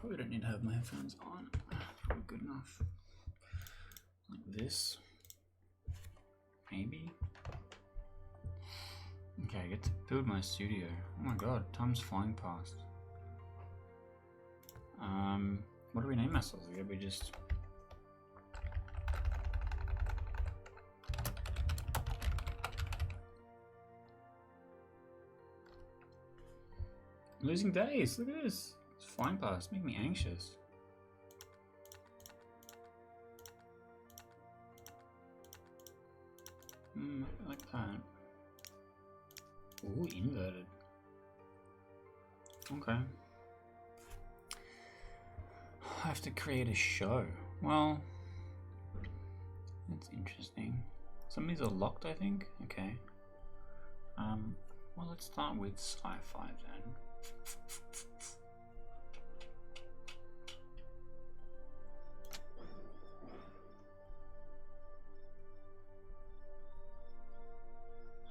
probably don't need to have my headphones on. Probably good enough. Like this. Maybe. Okay, I get to build my studio. Oh my god, time's flying past. What do we name ourselves? We just... Losing days, look at this. It's flying past, making me anxious. I like that. Ooh, inverted. Okay. I have to create a show. Well, that's interesting. Some of these are locked, I think. Okay. Well, let's start with sci-fi then.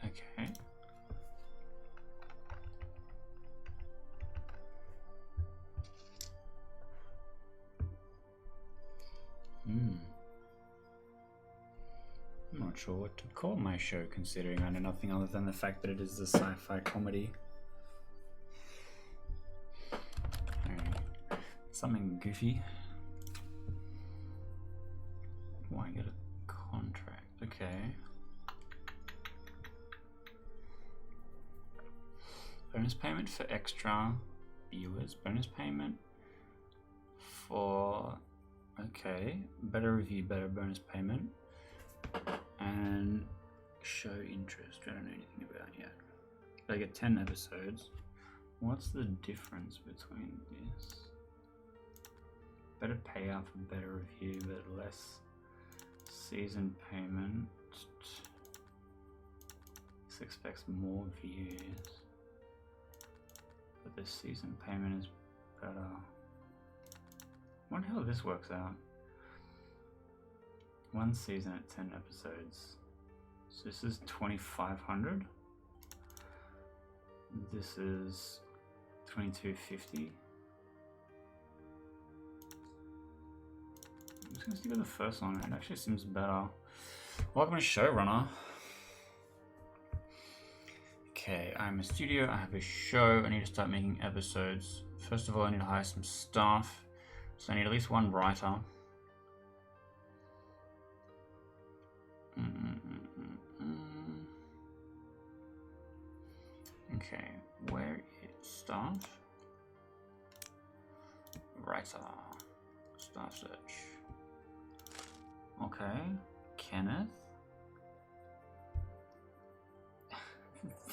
Okay. I'm not sure what to call my show, considering I know nothing other than the fact that it is a sci-fi comedy. Something goofy. Oh, I get a contract. Okay. Bonus payment for extra viewers. Bonus payment for... Okay. Better review, better bonus payment. And show interest. I don't know anything about yet. I get 10 episodes. What's the difference between this? Better payout for better review, but less season payment. This expects more views. But the season payment is better. I wonder how this works out. One season at 10 episodes. So this is 2,500. This is 2,250. I'm just gonna stick with the first one. It actually seems better. Welcome to Showrunner. Okay, I'm a studio. I have a show. I need to start making episodes. First of all, I need to hire some staff. So I need at least one writer. Okay, where is staff? Writer. Staff search. Okay, Kenneth.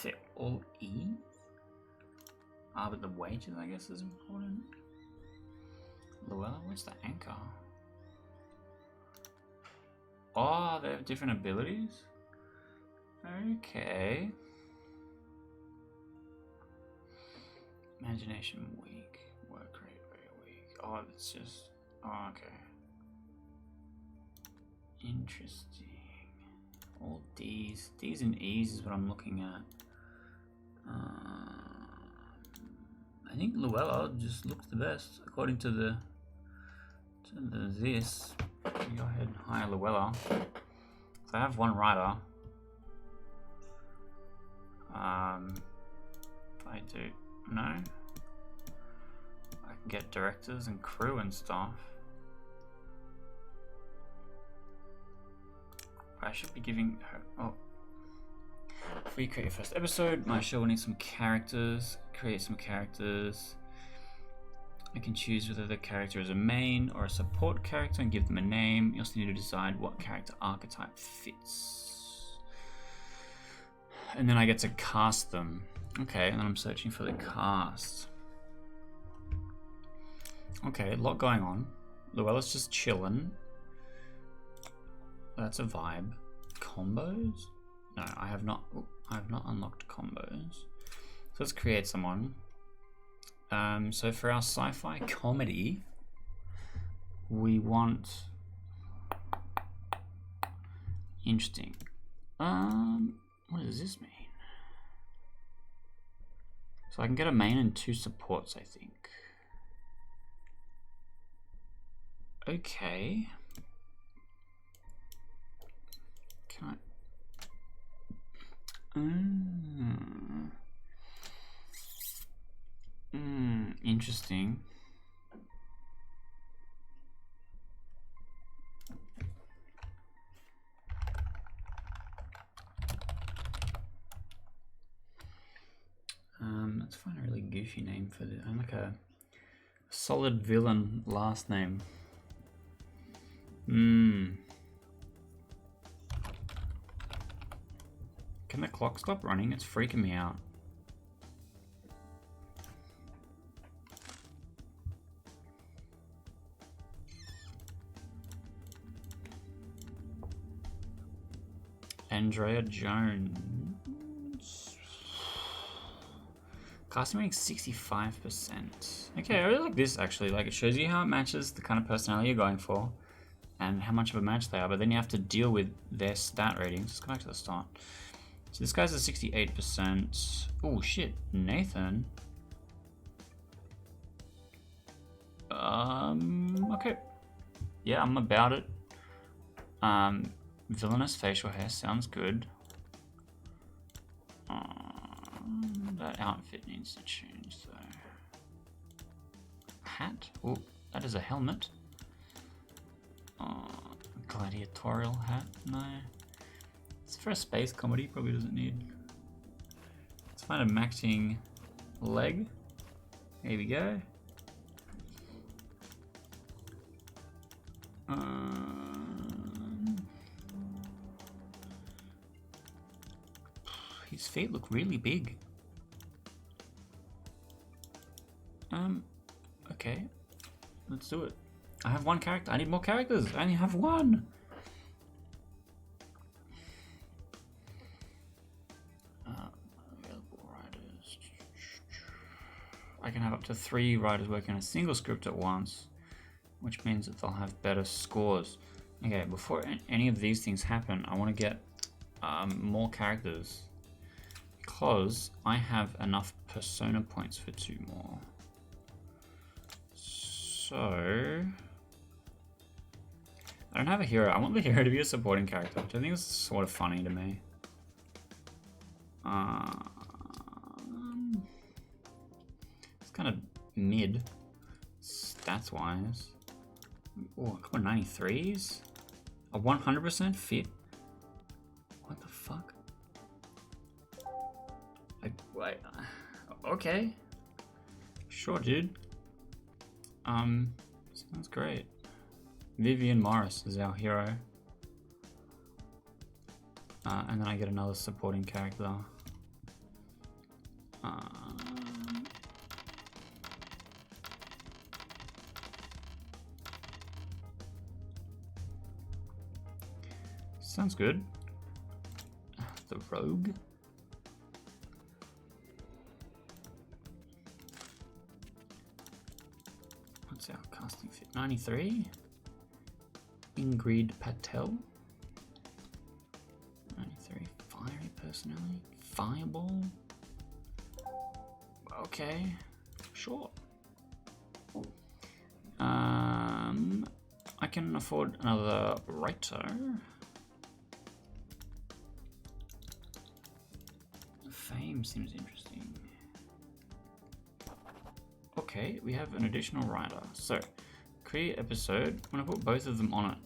They're all E's? Ah, but the wages, I guess, is important. Luella, where's the anchor? Oh, they have different abilities? Okay. Imagination weak. Work rate very weak. Oh, it's just... Oh, okay. Interesting. All D's. D's and E's is what I'm looking at. I think Luella just looks the best according to the this. Go ahead and hire Luella. So I have one writer. If I do no, I can get directors and crew and stuff. I should be giving her. Oh, before you create your first episode, my show will need some characters. Create some characters. I can choose whether the character is a main or a support character and give them a name. You also need to decide what character archetype fits. And then I get to cast them. Okay, and then I'm searching for the cast. Okay, a lot going on. Luella's just chilling. That's a vibe. Combos? No, I have not unlocked combos. So let's create someone. So for our sci-fi comedy, we want... Interesting. What does this mean? So I can get a main and two supports, I think. Okay. Can I? Interesting. Let's find a really goofy name for this. I'm like a solid villain last name. Can the clock stop running? It's freaking me out. Andrea Jones. Casting rating 65%. Okay, I really like this actually. Like, it shows you how it matches the kind of personality you're going for and how much of a match they are, but then you have to deal with their stat ratings. Let's go back to the start. So this guy's a 68%. Oh shit, Nathan. Okay. Yeah, I'm about it. Villainous facial hair sounds good. That outfit needs to change though. Hat? Oh, that is a helmet. Gladiatorial hat? No. It's for a space comedy, probably doesn't need. Let's find a matching leg. Here we go. His feet look really big. Okay. Let's do it. I have one character. I need more characters. I only have one. Available writers. I can have up to 3 writers working on a single script at once, which means that they'll have better scores. Okay, before any of these things happen, I want to get more characters because I have enough persona points for 2 more. So I don't have a hero. I want the hero to be a supporting character, which I think is sort of funny to me. It's kind of mid stats wise. Oh, a couple of 93s? A 100% fit? What the fuck? Wait. Okay. Sure, dude. Sounds great. Vivian Morris is our hero. And then I get another supporting character. Sounds good. The Rogue. What's our casting fit? 93. Ingrid Patel. 93. Fiery personality. Fireball. Okay. Sure. I can afford another writer. Fame seems interesting. Okay, we have an additional writer. So, create episode. I'm gonna put both of them on it.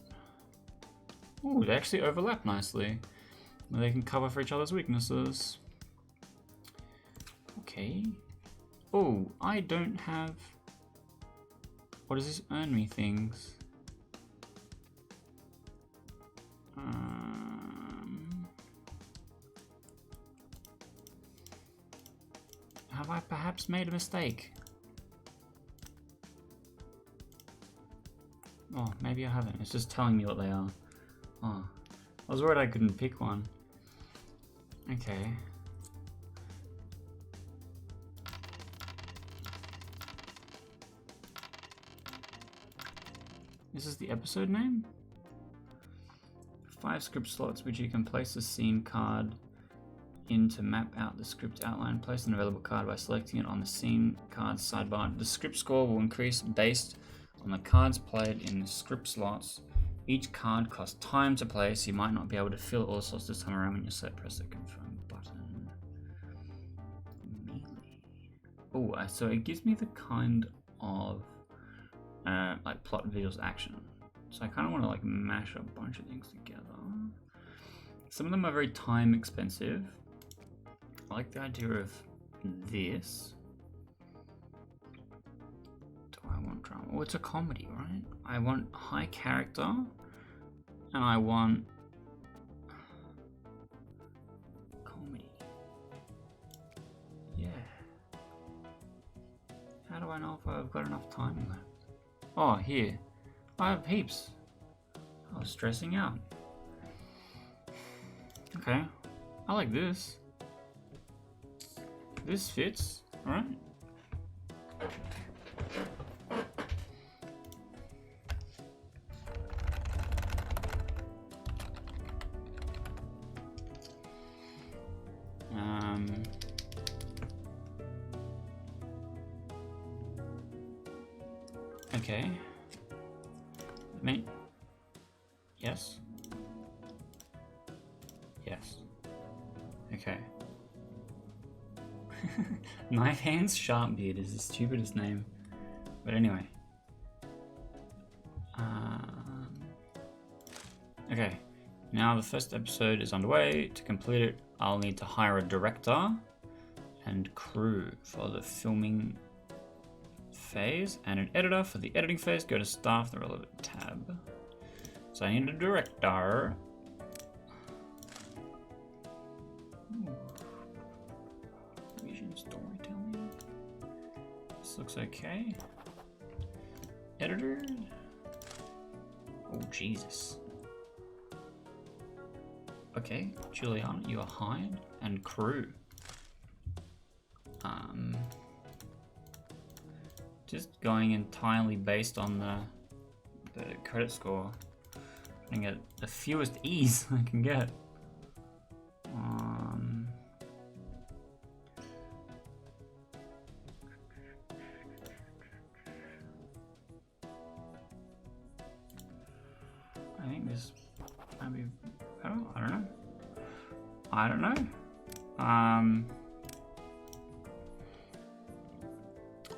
Ooh, they actually overlap nicely. They can cover for each other's weaknesses. Okay. Oh, I don't have... What does this earn me things? Have I perhaps made a mistake? Oh, maybe I haven't. It's just telling me what they are. Oh, I was worried I couldn't pick one. Okay. This is the episode name? 5 script slots which you can place a scene card in to map out the script outline. Place an available card by selecting it on the scene card sidebar. The script score will increase based On the cards played in the script slots, each card costs time to play, so you might not be able to fill all the slots this time around when you press the confirm button. Melee. Oh, so it gives me the kind of like plot, visuals, action. So I kind of want to like mash a bunch of things together. Some of them are very time expensive. I like the idea of this. Do I want drama? Oh, it's a comedy, right? I want high character, and I want comedy. Yeah. How do I know if I've got enough time left? Oh, here. I have heaps. I was stressing out. Okay. I like this. This fits, alright? Okay. Yes. Yes. Okay. Knife Hands Sharp Beard is the stupidest name. But anyway. Okay. Now the first episode is underway. To complete it, I'll need to hire a director and crew for the filming phase and an editor for the editing phase. Go to staff, the relevant tab. So I need a director. Vision storytelling. This looks okay. Editor. Oh Jesus. Okay, Juliana, you are hired, and crew. Just going entirely based on the credit score. I can get the fewest E's I can get. I think this might be better. I don't know. I don't know.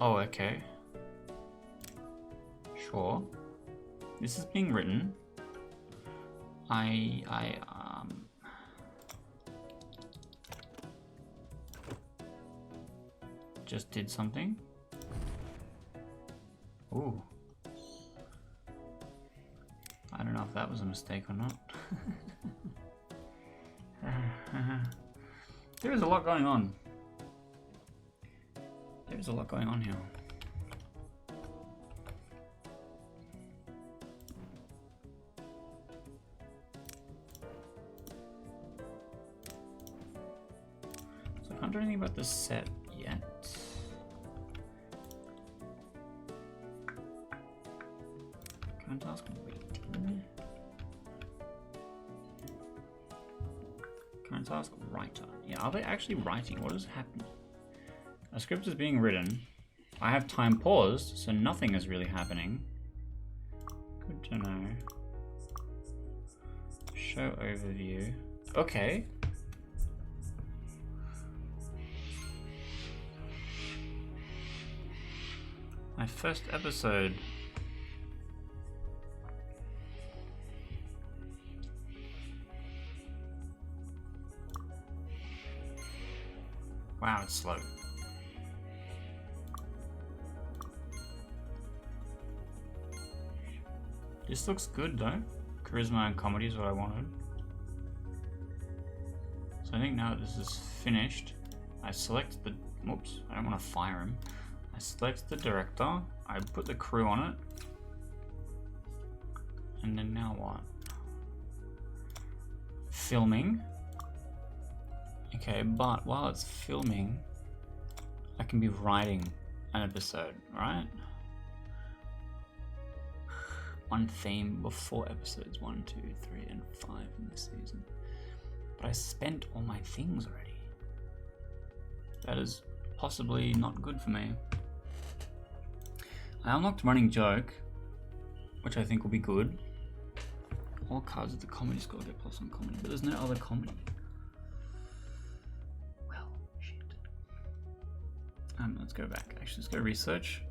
Oh, okay. Sure. This is being written. I just did something. Ooh. I don't know if that was a mistake or not. There is a lot going on. There's a lot going on here. So I can't do anything about the set yet. Current task waiting. Current task writer. Yeah, are they actually writing? What is happening? A script is being written. I have time paused, so nothing is really happening. Good to know. Show overview. Okay. My first episode. Wow, it's slow. This looks good though. Charisma and comedy is what I wanted. So I think now that this is finished, I select the, whoops, I don't want to fire him. I select the director, I put the crew on it, and then now what? Filming. Okay, but while it's filming, I can be writing an episode, right? One theme before episodes 1, 2, 3, and 5 in this season. But I spent all my things already. That is possibly not good for me. I unlocked Running Joke. which I think will be good. All cards of the comedy score get +1 comedy, but there's no other comedy. Well, shit. Let's go back. Actually, let's go research.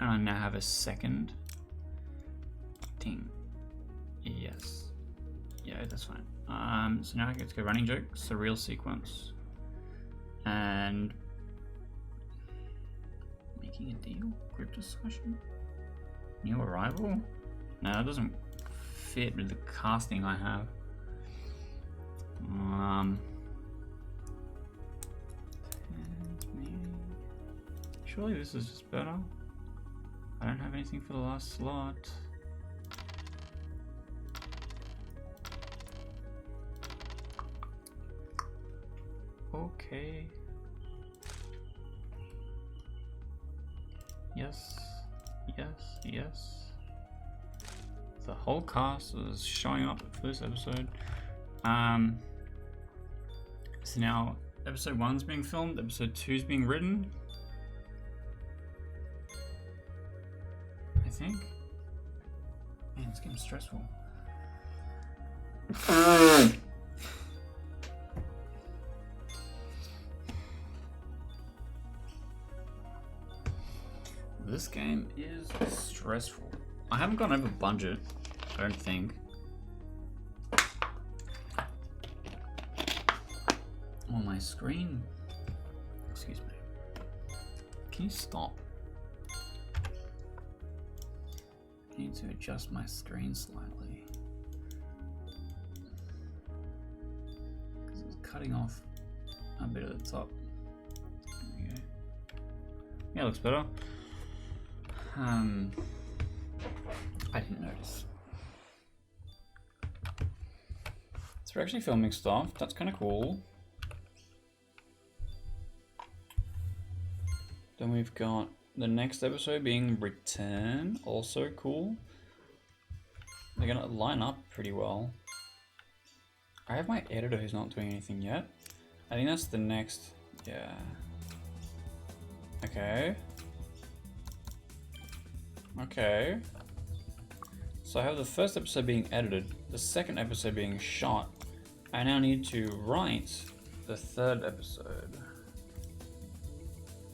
And I now have a second thing. Yes. Yeah, that's fine. So now I get to go running joke, surreal sequence, and making a deal, group discussion, new arrival. No, that doesn't fit with the casting I have. Surely this is just better. I don't have anything for the last slot. Okay. Yes, yes, yes. The whole cast is showing up for this episode. So now episode 1's being filmed, episode 2's being written. I think. Man, it's getting stressful. This game is stressful. I haven't gone over budget, I don't think. Oh, my screen. Excuse me. Can you stop? I need to adjust my screen slightly. Because it's cutting off a bit at the top. There we go. Yeah, it looks better. I didn't notice. So we're actually filming stuff. That's kind of cool. Then we've got the next episode being Return. Also cool. They're gonna line up pretty well. I have my editor who's not doing anything yet. I think that's the next. Yeah. Okay. Okay. So I have the first episode being edited, the second episode being shot. I now need to write the third episode.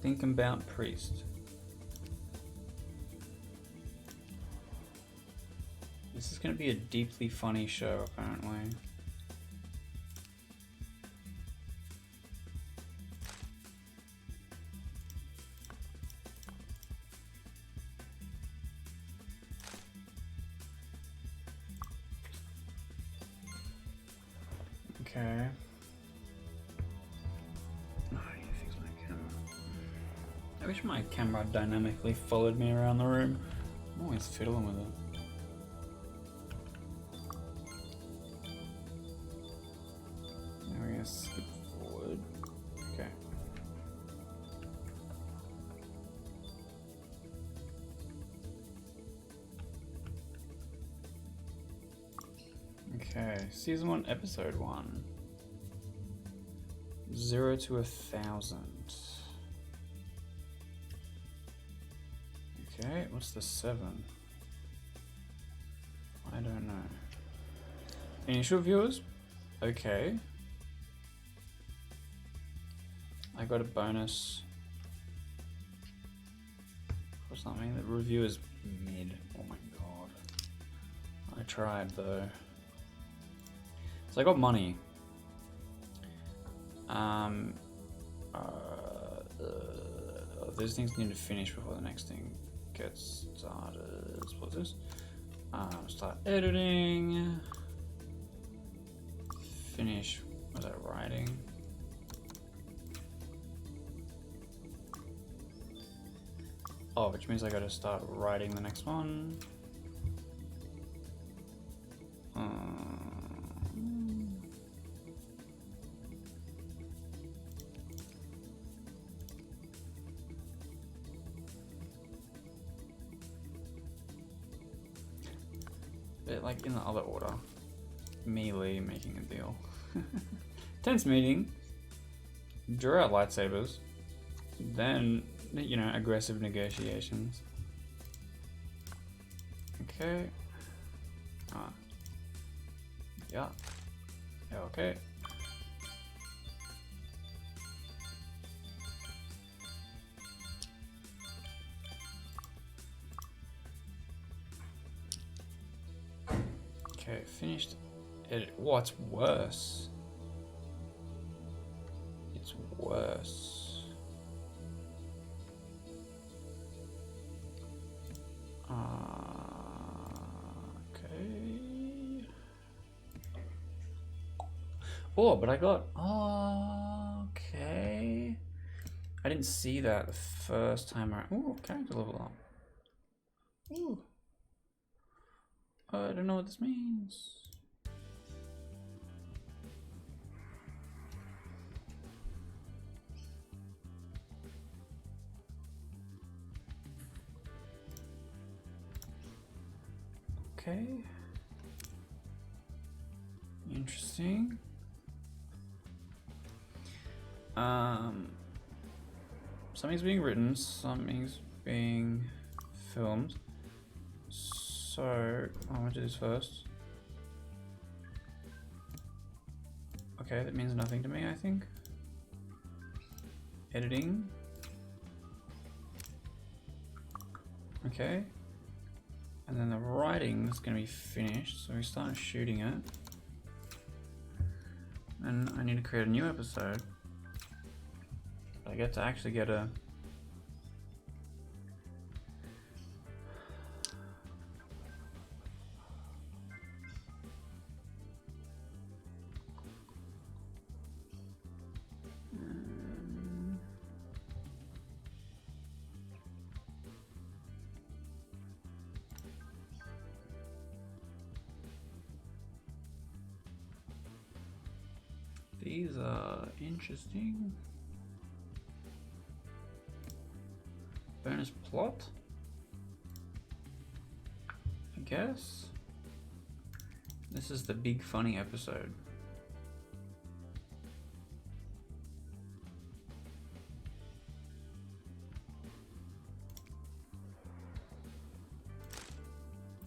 Think about Priest. This is going to be a deeply funny show, apparently. Okay. Oh, I need to fix my camera. I wish my camera dynamically followed me around the room. I'm always fiddling with it. Now we're gonna skip forward. Okay. Okay, season 1, episode 1. 0 to 1,000. Okay, what's the 7? I don't know. Initial viewers? Okay. I got a bonus for something. The review is mid. Oh my god. I tried though. So I got money. Those things need to finish before the next thing gets started. What's this? Start editing. Finish. Was that writing? Oh, which means I gotta start writing the next one. But like in the other order. Melee making a deal. Tense meeting. Drew out lightsabers. Then you know, aggressive negotiations. Okay. Yeah. Yeah, okay. Okay, finished. What's worse? It's worse. Okay. Oh, but I got. Oh, okay. I didn't see that the first time around. Ooh, character level up. Ooh. I don't know what this means. Okay. Interesting. Something's being written, something's being filmed. So, I'm gonna do this first. Okay, that means nothing to me, I think. Editing. Okay. And then the writing is going to be finished, so we start shooting it. And I need to create a new episode. I get to actually get a... These are interesting. Bonus plot, I guess. This is the big funny episode.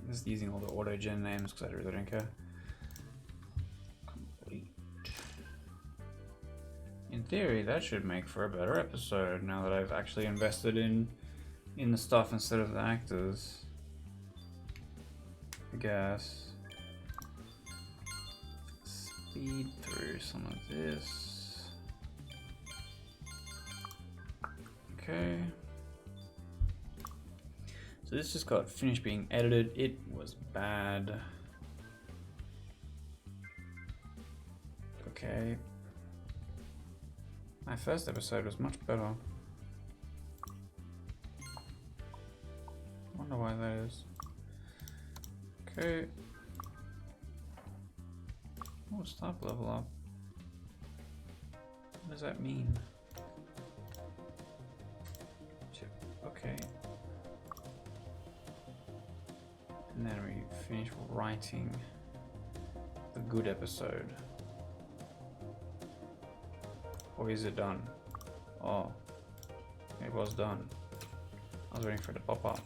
I'm just using all the auto-gen names because I really don't care. In theory, that should make for a better episode now that I've actually invested in the stuff instead of the actors. I guess. Speed through some of this. Okay. So this just got finished being edited. It was bad. Okay. My first episode was much better. Wonder why that is. Okay. Oh, stop level up. What does that mean? Okay. And then we finish writing the good episode. Or is it done? Oh, it was done. I was waiting for it to pop up.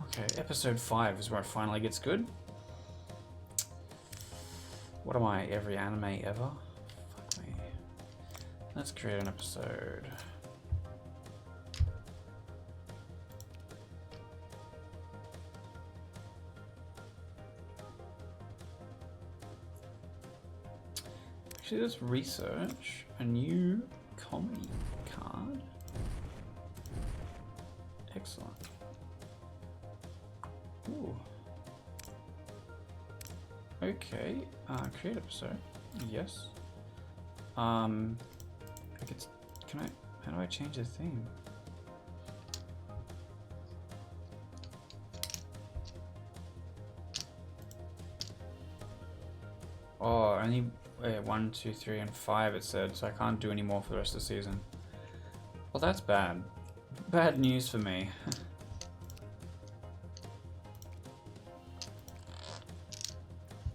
Okay, episode 5 is where it finally gets good. What am I, every anime ever? Fuck me. Let's create an episode. Actually, let's research a new comedy card. Excellent. Ooh. Okay, create episode. Yes. I could, how do I change the theme? Oh, only 1, 2, 3, and 5 it said, so I can't do any more for the rest of the season. Well, that's bad. Bad news for me.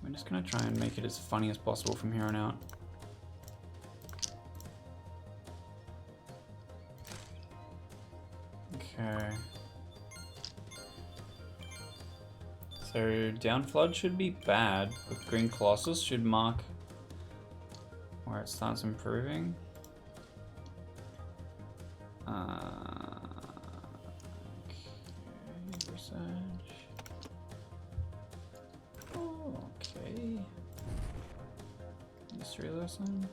I'm just gonna try and make it as funny as possible from here on out. Okay. So down flood should be bad, but green colossus should mark where it starts improving. Okay, research. Oh, okay. History lesson.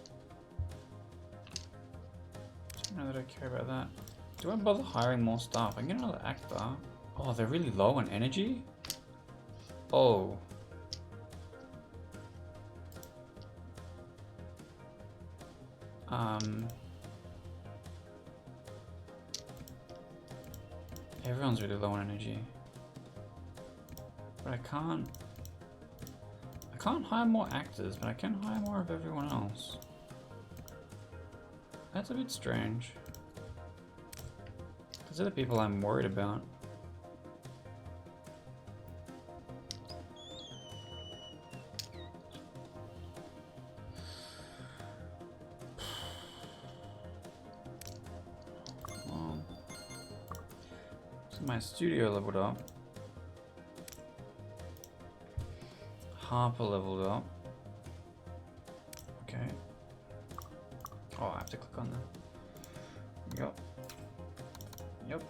Don't know that I care about that. Do I bother hiring more staff? I can get another actor. Oh, they're really low on energy? Oh. Everyone's really low on energy. But I can't hire more actors, but I can hire more of everyone else. That's a bit strange. Those are the people I'm worried about. So my studio leveled up. Harper leveled up. Okay. Oh, I have to click on that. Yep. Yep.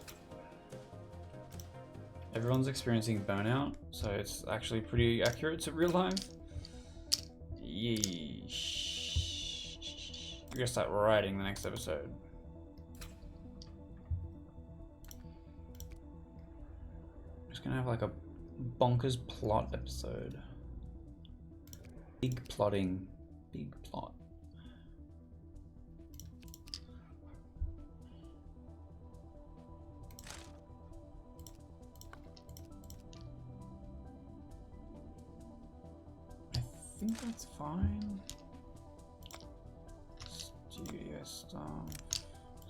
Everyone's experiencing burnout, so it's actually pretty accurate to real life. Yeesh. We're gonna start writing the next episode. Just gonna have like a bonkers plot episode. Big plotting. Big plot. I think that's fine. Studio stuff.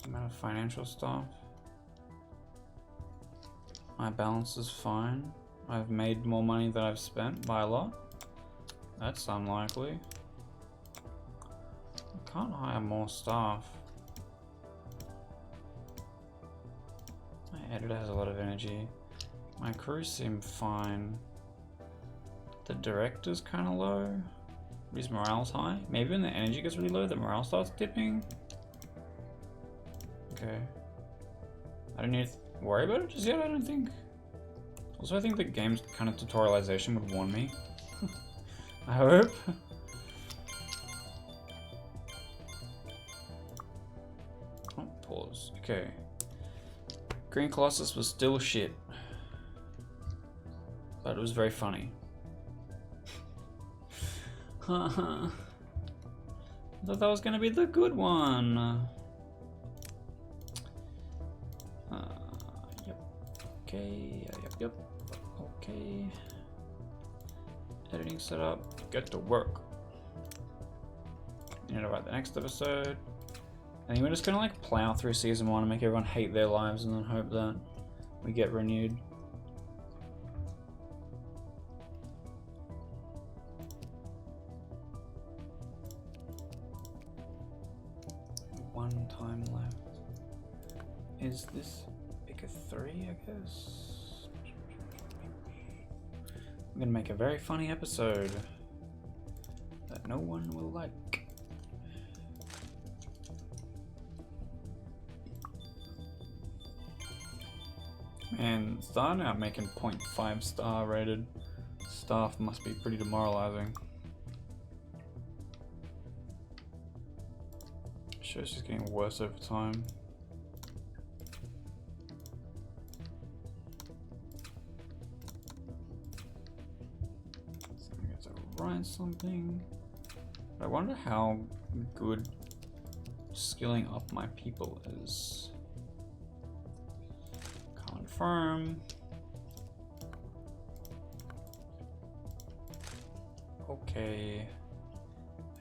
Amount of financial stuff. My balance is fine. I've made more money than I've spent by a lot. That's unlikely. I can't hire more staff. My editor has a lot of energy. My crew seem fine. The director's kind of low. His morale's high. Maybe when the energy gets really low, the morale starts dipping. Okay. I don't need to worry about it just yet, I don't think. Also, I think the game's kind of tutorialization would warn me. I hope. Oh, pause. Okay. Green Colossus was still shit. But it was very funny. I thought that was gonna be the good one. Yep. Okay. Yep. Okay. Editing setup. Get to work. You need to write the next episode. I think we're just gonna like plow through season 1 and make everyone hate their lives and then hope that we get renewed. One time left. Is this pick a 3, I guess? I'm gonna make a very funny episode that no one will like. Man, starting out making 0.5 star rated staff must be pretty demoralizing. Show's just getting worse over time. So I get to write something. I wonder how good skilling up my people is. Confirm. Okay.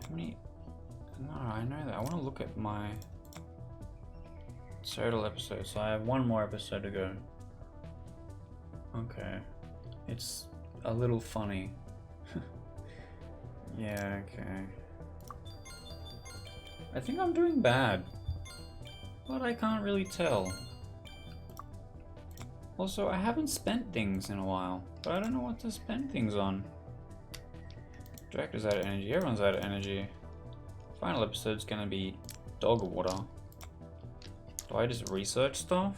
How many? No, I know that. I want to look at my total episodes. So I have one more episode to go. Okay. It's a little funny. Yeah, okay. I think I'm doing bad. But I can't really tell. Also, I haven't spent things in a while, but I don't know what to spend things on. Director's out of energy, everyone's out of energy. Final episode's gonna be dog water. Do I just research stuff?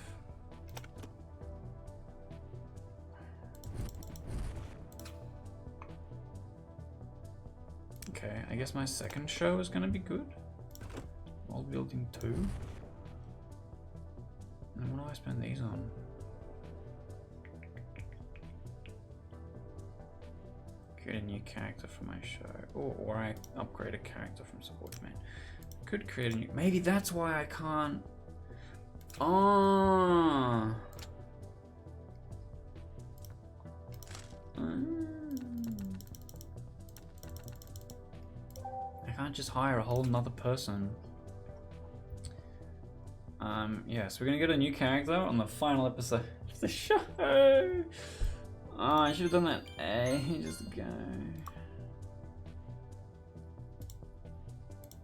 Okay, I guess my second show is gonna be good. World building 2. And what do I spend these on? Create a new character for my show. Or I upgrade a character from support man. Could create a new. Maybe that's why I can't. Oh. I can't just hire a whole nother person. Yeah, so we're gonna get a new character on the final episode of the show. Oh, I should have done that ages ago.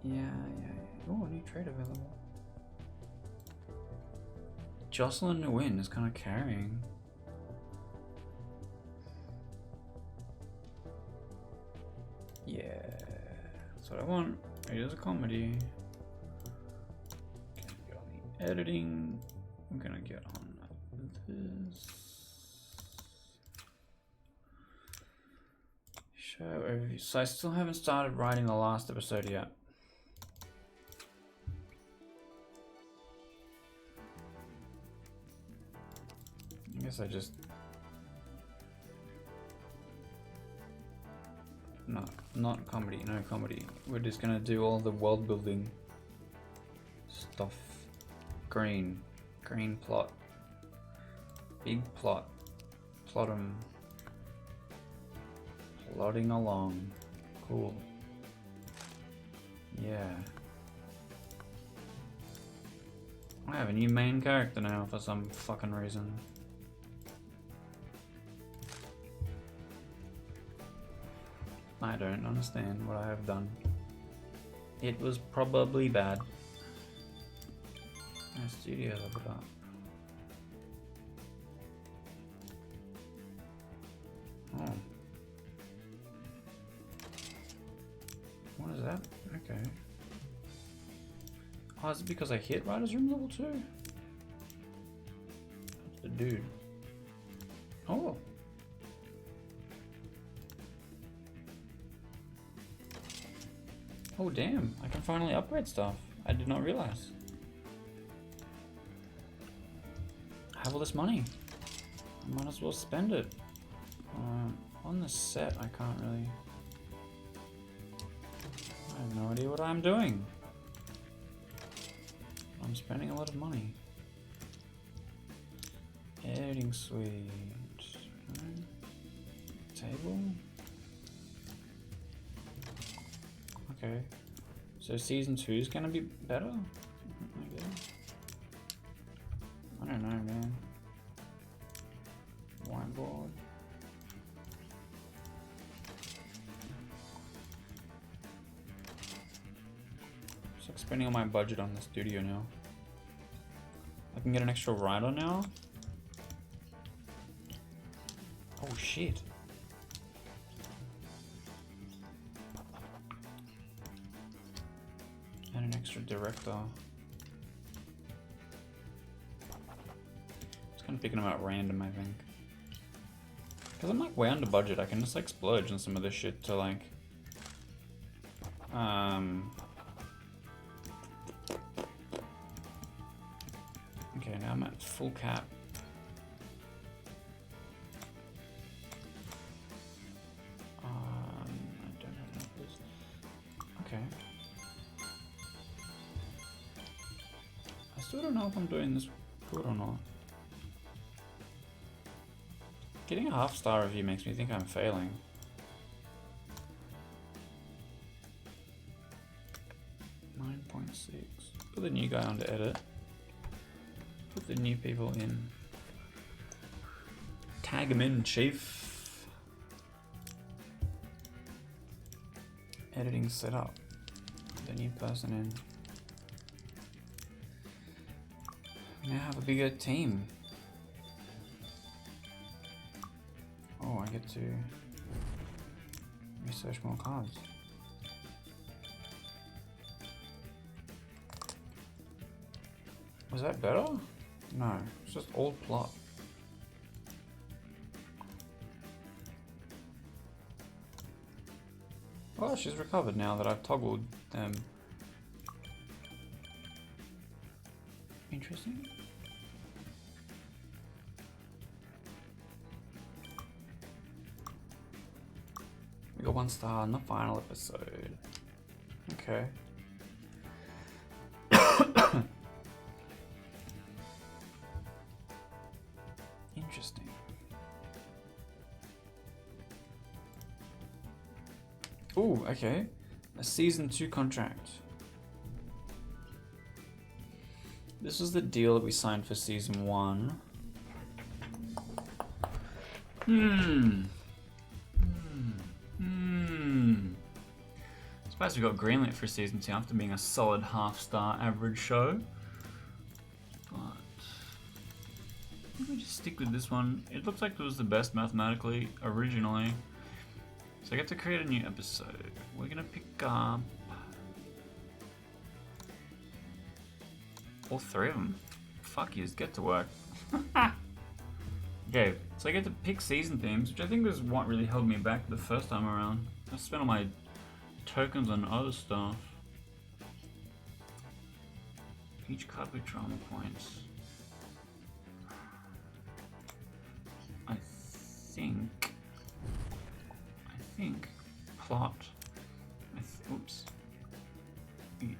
Yeah. Oh, new trade available. Jocelyn Nguyen is kind of carrying. Yeah, that's what I want. It is a comedy. Gonna get on the editing. I'm gonna get on this. Show overview. So I still haven't started writing the last episode yet. I guess I just not comedy, no comedy. We're just gonna do all the world building stuff. Green plot, big plot, plodding along. Cool. Yeah. I have a new main character now for some fucking reason. I don't understand what I have done. It was probably bad. My studio leveled up. Oh. What is that? Okay. Oh, is it because I hit Writer's Room level 2? That's the dude. Oh. Oh damn, I can finally upgrade stuff. I did not realize. I have all this money. I might as well spend it. On the set, I can't really... I have no idea what I'm doing. I'm spending a lot of money. Editing suite. Table. Okay. So season 2 is gonna be better? I guess. I don't know, man. Whiteboard. It's like spending all my budget on the studio now. I can get an extra writer now? Oh shit. And an extra director. Just kind of picking them out random, I think. Because I'm like way under budget, I can just like splurge on some of this shit to like... Okay, now I'm at full cap. I don't have enough of this. Okay. I still don't know if I'm doing this good or not. Getting a half-star review makes me think I'm failing. .6. Put the new guy on to edit. Put the new people in. Tag him in, chief. Editing set up. Put the new person in. Now have a bigger team. I get to research more cards. Was that better? No, it's just old plot. Well, she's recovered now that I've toggled them. Interesting. We got 1 star in the final episode. Okay. Interesting. Ooh, okay. A season 2 contract. This was the deal that we signed for season 1. I suppose we got greenlit for season 2 after being a solid half-star average show. But I think we just stick with this one. It looks like it was the best mathematically originally. So I get to create a new episode. We're gonna pick up all 3 of them. Fuck yous, get to work. Okay, so I get to pick season themes, which I think is what really held me back the first time around. I spent all my tokens on other stuff. Each card with drama points. I think plot. Oops.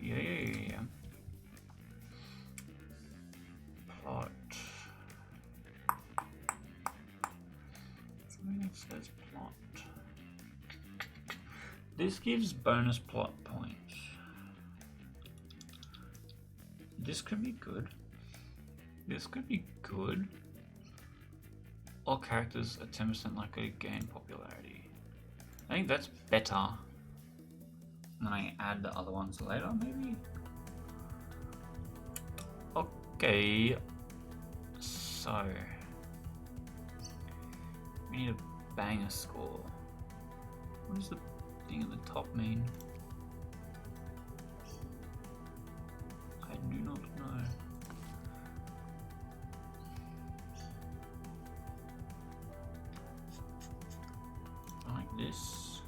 Yeah. Plot. Something that says plot. This gives bonus plot points. This could be good. This could be good. All characters are 10% likely to gain popularity. I think that's better. And then I add the other ones later, maybe? Okay. So. We need a banger score. What does the thing at the top mean? I do not know. Like this.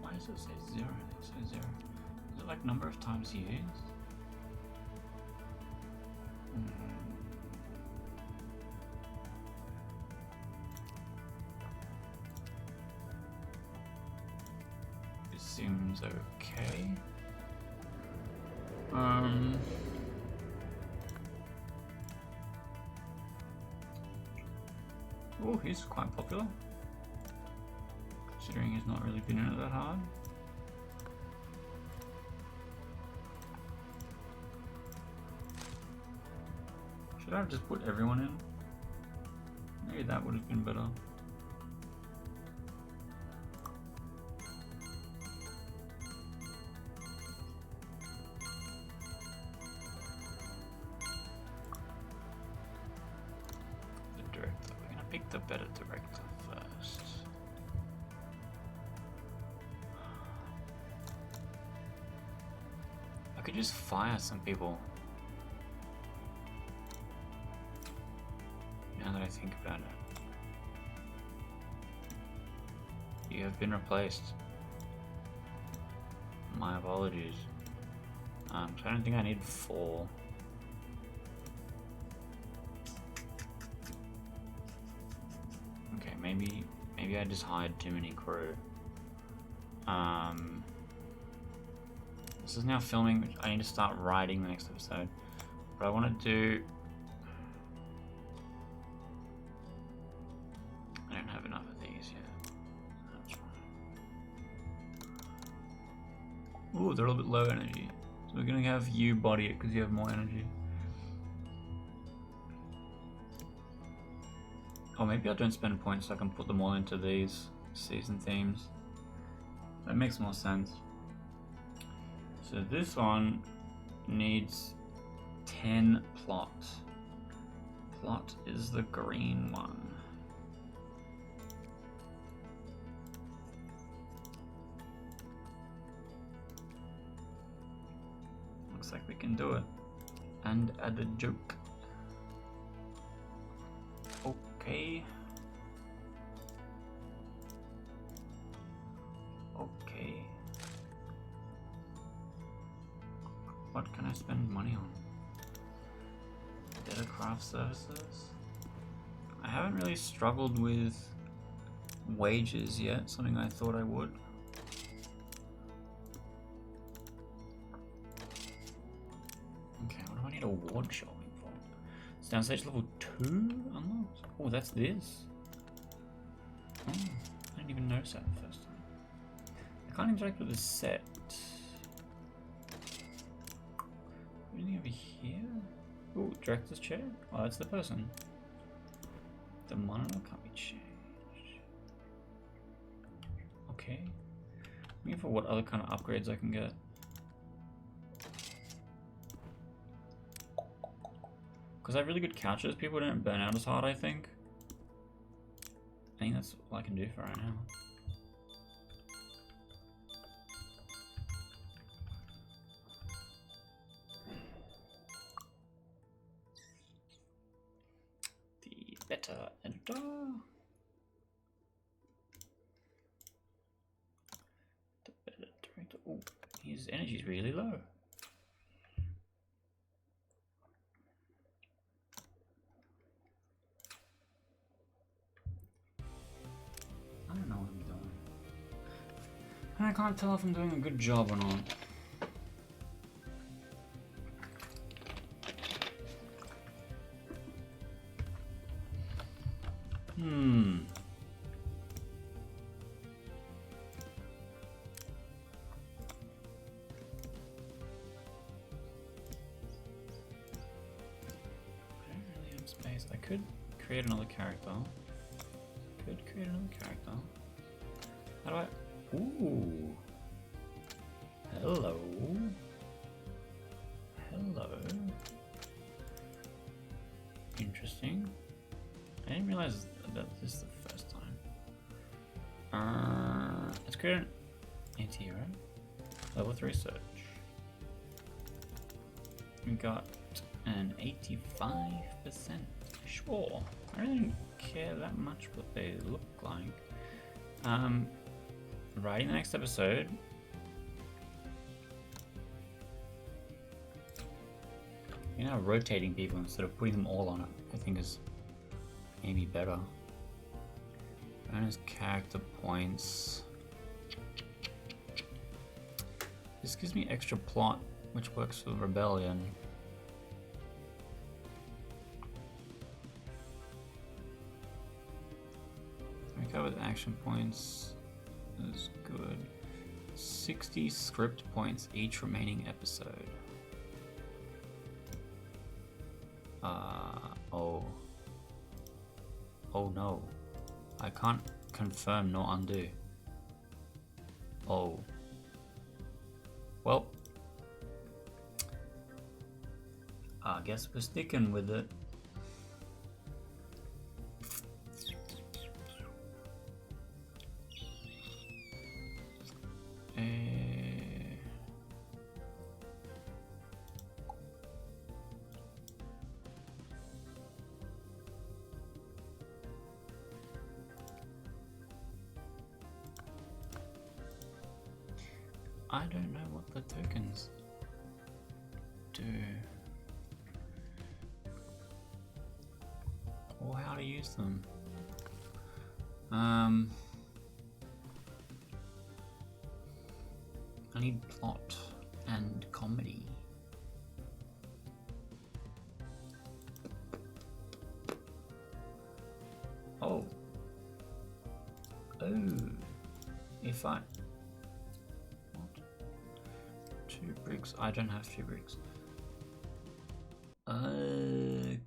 Why does it say 0? It says 0. Is it like number of times used? This seems okay. Oh, he's quite popular. Considering he's not really been in it that hard. Should I have just put everyone in? Maybe that would have been better. The director. We're gonna pick the better director first. I could just fire some people. Now that I think about it. You have been replaced. My apologies. So I don't think I need 4. Okay, maybe I just hired too many crew. This is now filming, which I need to start writing the next episode. But I want to do... I don't have enough of these yet. That's fine. Ooh, they're a little bit low energy. So we're going to have you body it because you have more energy. Oh, maybe I don't spend points so I can put them all into these season themes. That makes more sense. So this one needs 10 plot. Plot is the green one. Looks like we can do it. And add a joke. Okay. Okay. What can I spend money on? Better craft services? I haven't really struggled with wages yet, something I thought I would. Okay, what do I need a ward shopping for? It's down stage level 2 unlocked? Oh, that's this. Oh, I didn't even notice that the first time. I can't interact with the set. Anything over here? Oh, director's chair? Oh, that's the person. The monitor can't be changed. Okay. I'm looking for what other kind of upgrades I can get. Because I have really good couches, people don't burn out as hard, I think. I think that's all I can do for right now. The better editor. The better director. Oh, his energy's really low. I don't know what I'm doing. And I can't tell if I'm doing a good job or not. I don't really have space. I could create another character. How do I? Ooh. Hello. Hello. Interesting. I didn't realize about this the first time. Let's create an anti-hero. Level 3 search. We got an 85%. Sure. I really don't care that much what they look like. Writing the next episode. You know, rotating people instead of putting them all on it, I think is maybe better. Bonus character points. This gives me extra plot, which works for Rebellion. With action points is good. 60 script points each remaining episode. Oh no. I can't confirm nor undo. Oh. Well. I guess we're sticking with it. I don't know what the tokens do or how to use them. I need plot and comedy. Oh. If I... What? 2 bricks. I don't have 2 bricks. Okay.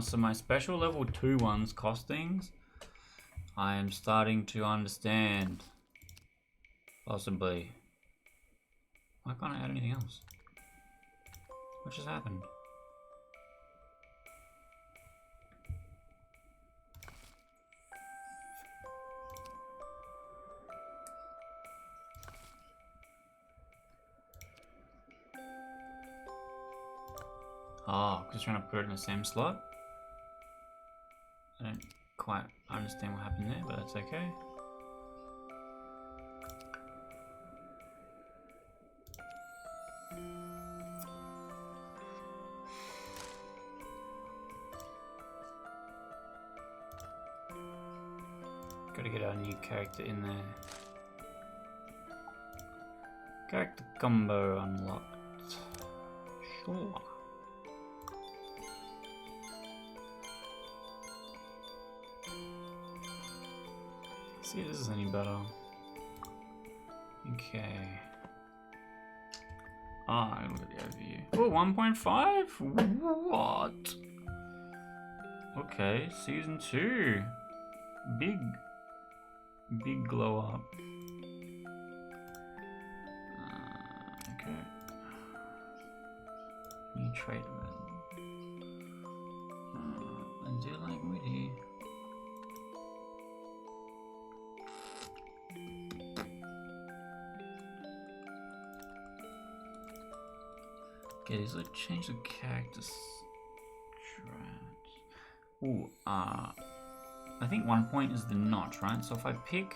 So my special level 2 ones cost things. I am starting to understand. Possibly. Why can't I add anything else? What just happened? Oh, because trying to put it in the same slot? I don't quite understand what happened there, but that's okay. Gotta get our new character in there. Character combo unlocked. Sure. See if this is any better. Okay. Ah, look at the overview. Oh, 1.5? What? Okay, season 2. Big glow up. Okay. New trait. I do like witty. Okay, so let's change the character strats. Ooh, I think 1 point is the notch, right? So if I pick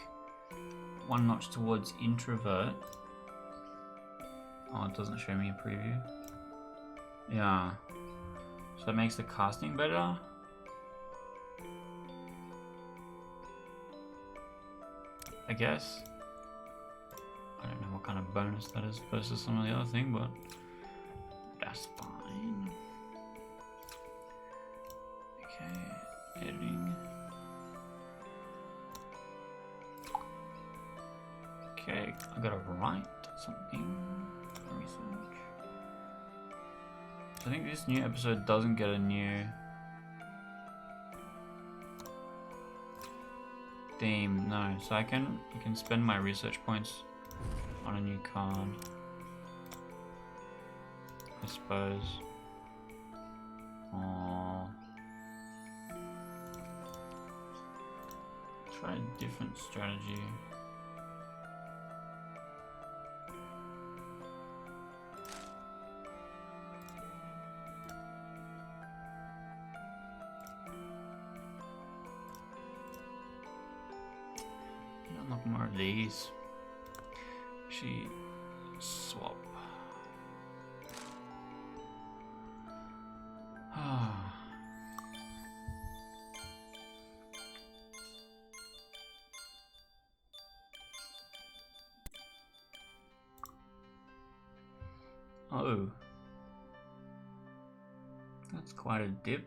1 notch towards introvert, oh, it doesn't show me a preview. Yeah, so that makes the casting better. I guess. I don't know what kind of bonus that is versus some of the other thing, but that's fine. Okay, editing. Okay, I gotta write something. Research. So I think this new episode doesn't get a new theme. No, so I can spend my research points on a new card, I suppose. Oh, try a different strategy. Unlock more of these. She swap. Oh, that's quite a dip.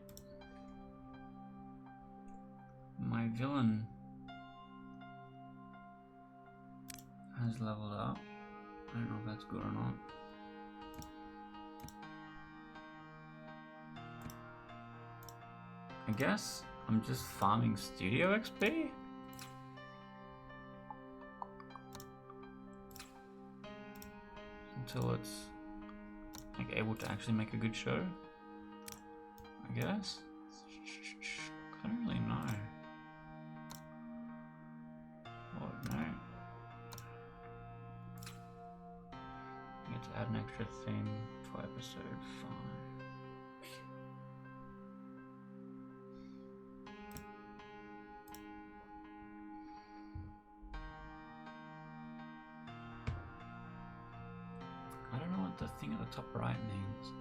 My villain has leveled up. I don't know if that's good or not. I guess I'm just farming studio XP? Until it's like able to actually make a good show, I guess. I don't really know. What, no? You get to add an extra thing for episode 5. I don't know what the thing at the top right means.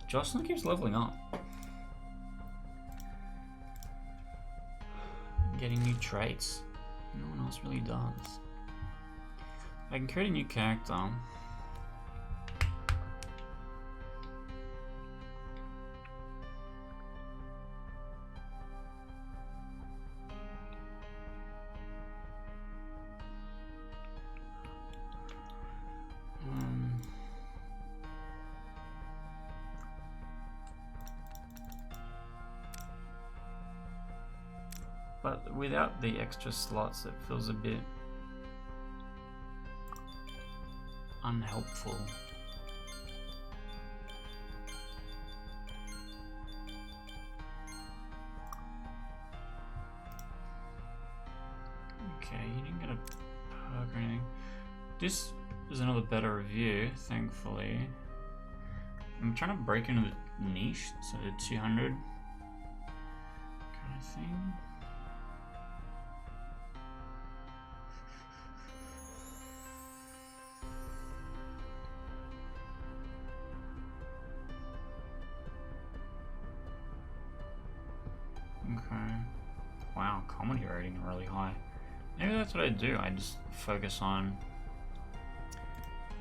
Jocelyn keeps leveling up. Getting new traits. No one else really does. I can create a new character. But without the extra slots, it feels a bit unhelpful. Okay, you didn't get a perk or anything. This is another better review, thankfully. I'm trying to break into the niche, so the 200 kind of thing. Okay. Wow, comedy rating really high. Maybe that's what I do. I just focus on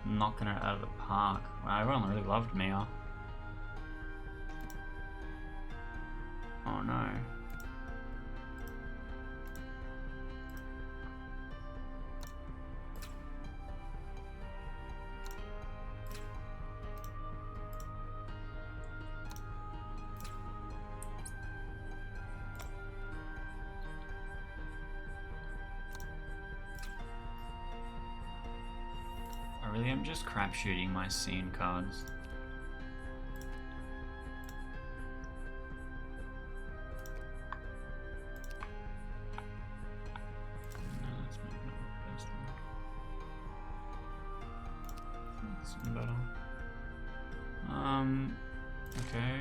knocking it out of the park. Wow, everyone really loved Mia. Oh no. I really am just crapshooting my scene cards. No, that's maybe not the best one. That's something better. Okay.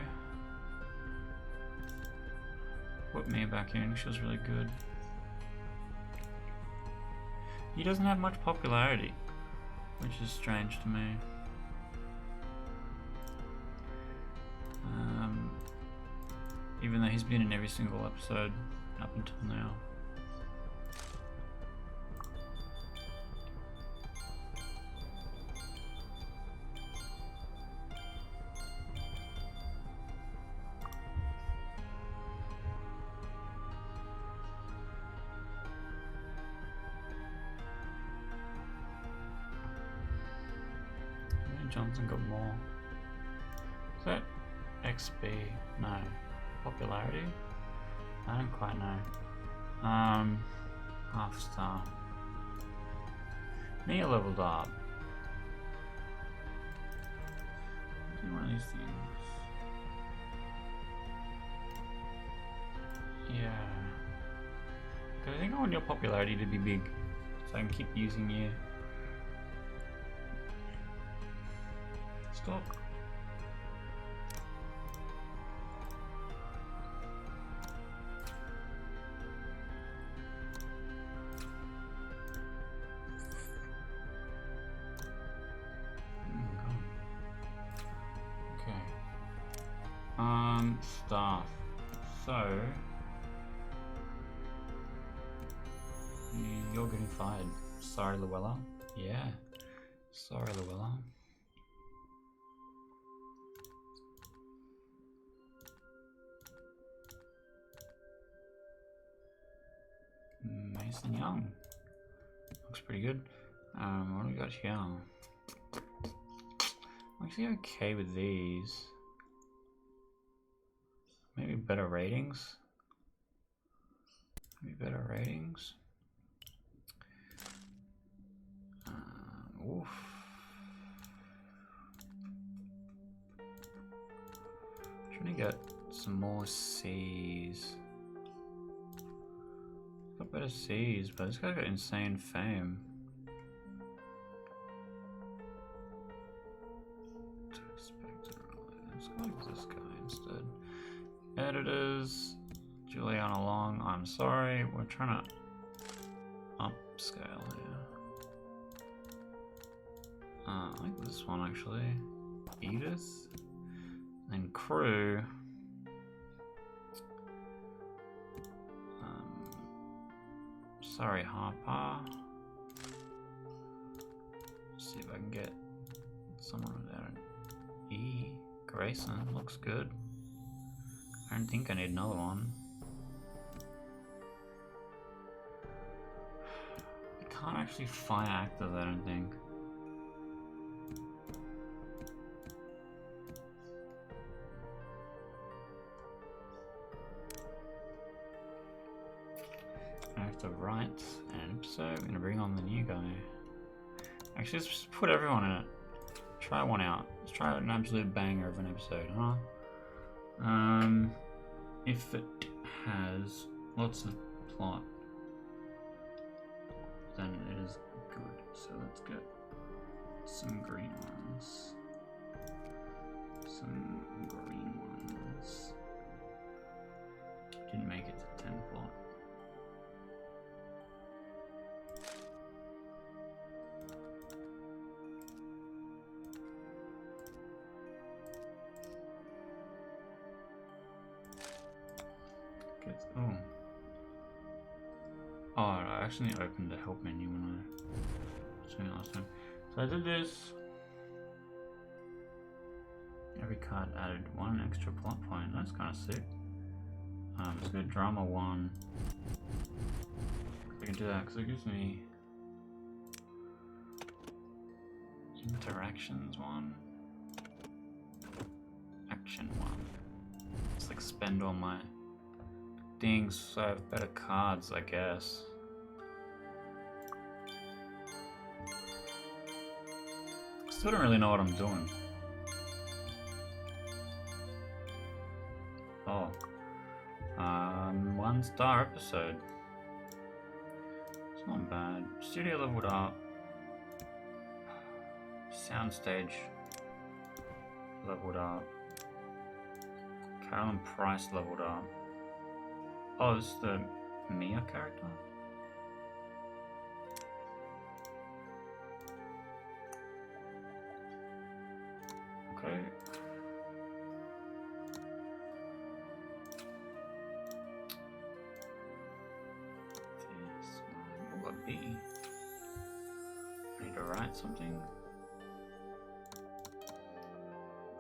Put Mia back in, she was really good. He doesn't have much popularity, which is strange to me. Even though he's been in every single episode up until now. Johnson got more. Is that XP? No. Popularity? I don't quite know. Half star. Mia leveled up. Do one of these things. Yeah. Because I think I want your popularity to be big, so I can keep using you. Stop. Okay. Staff. So you're getting fired. Sorry, Luella. Yeah. Sorry, Luella. Mason Young. Looks pretty good. What do we got here? I'm actually okay with these. Maybe better ratings. Maybe better ratings. Oof. Trying to get some more C's. Got better C's, but this guy's got insane fame. Let's go with this guy instead. Editors, Juliana Long. I'm sorry, we're trying to upscale here. I like this one actually. Edith, and crew. Sorry, Harper. see if I can get someone without an E. Grayson looks good. I don't think I need another one. I can't actually fire actors, I don't think. I have to write an episode. I'm gonna bring on the new guy. Actually, let's just put everyone in it. Try one out. Let's try an absolute banger of an episode, huh? If it has lots of plot, then it is good. So let's get some green ones. Some green ones. Didn't make it to 10 plot. Oh, I actually opened the help menu when I was doing it last time. So I did this. Every card added one extra plot point. That's kind of sick. Let's go drama 1. I can do that because it gives me interactions 1, action 1. It's like spend all my things so I have better cards, I guess. Still don't really know what I'm doing. Oh. 1-star episode. It's not bad. Studio leveled up. Soundstage leveled up. Carolyn Price leveled up. Oh, this is the Mia character? Okay. This one will be. I need to write something.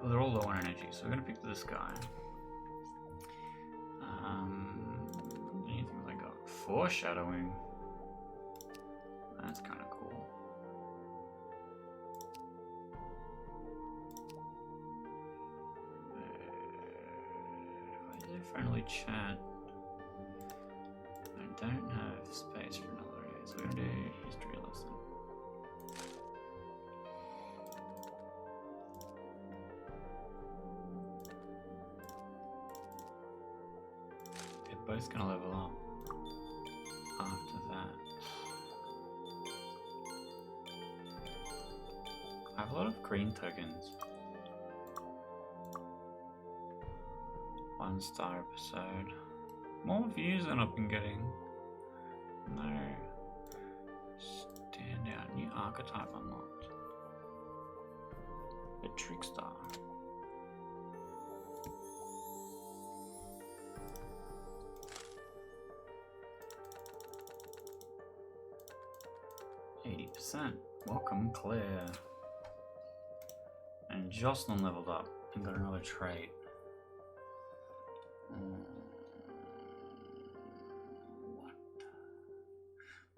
Well, they're all low on energy, so we're gonna pick this guy. Anything like a foreshadowing. That's kind of cool. Friendly chat. I don't have space for another day, so we're gonna do history lesson. They're both gonna level up after that. I have a lot of green tokens. 1-star episode. More views than I've been getting. No. Standout. New archetype unlocked. The Trickster. %. Welcome, Claire. And Jocelyn leveled up and got another trait. What?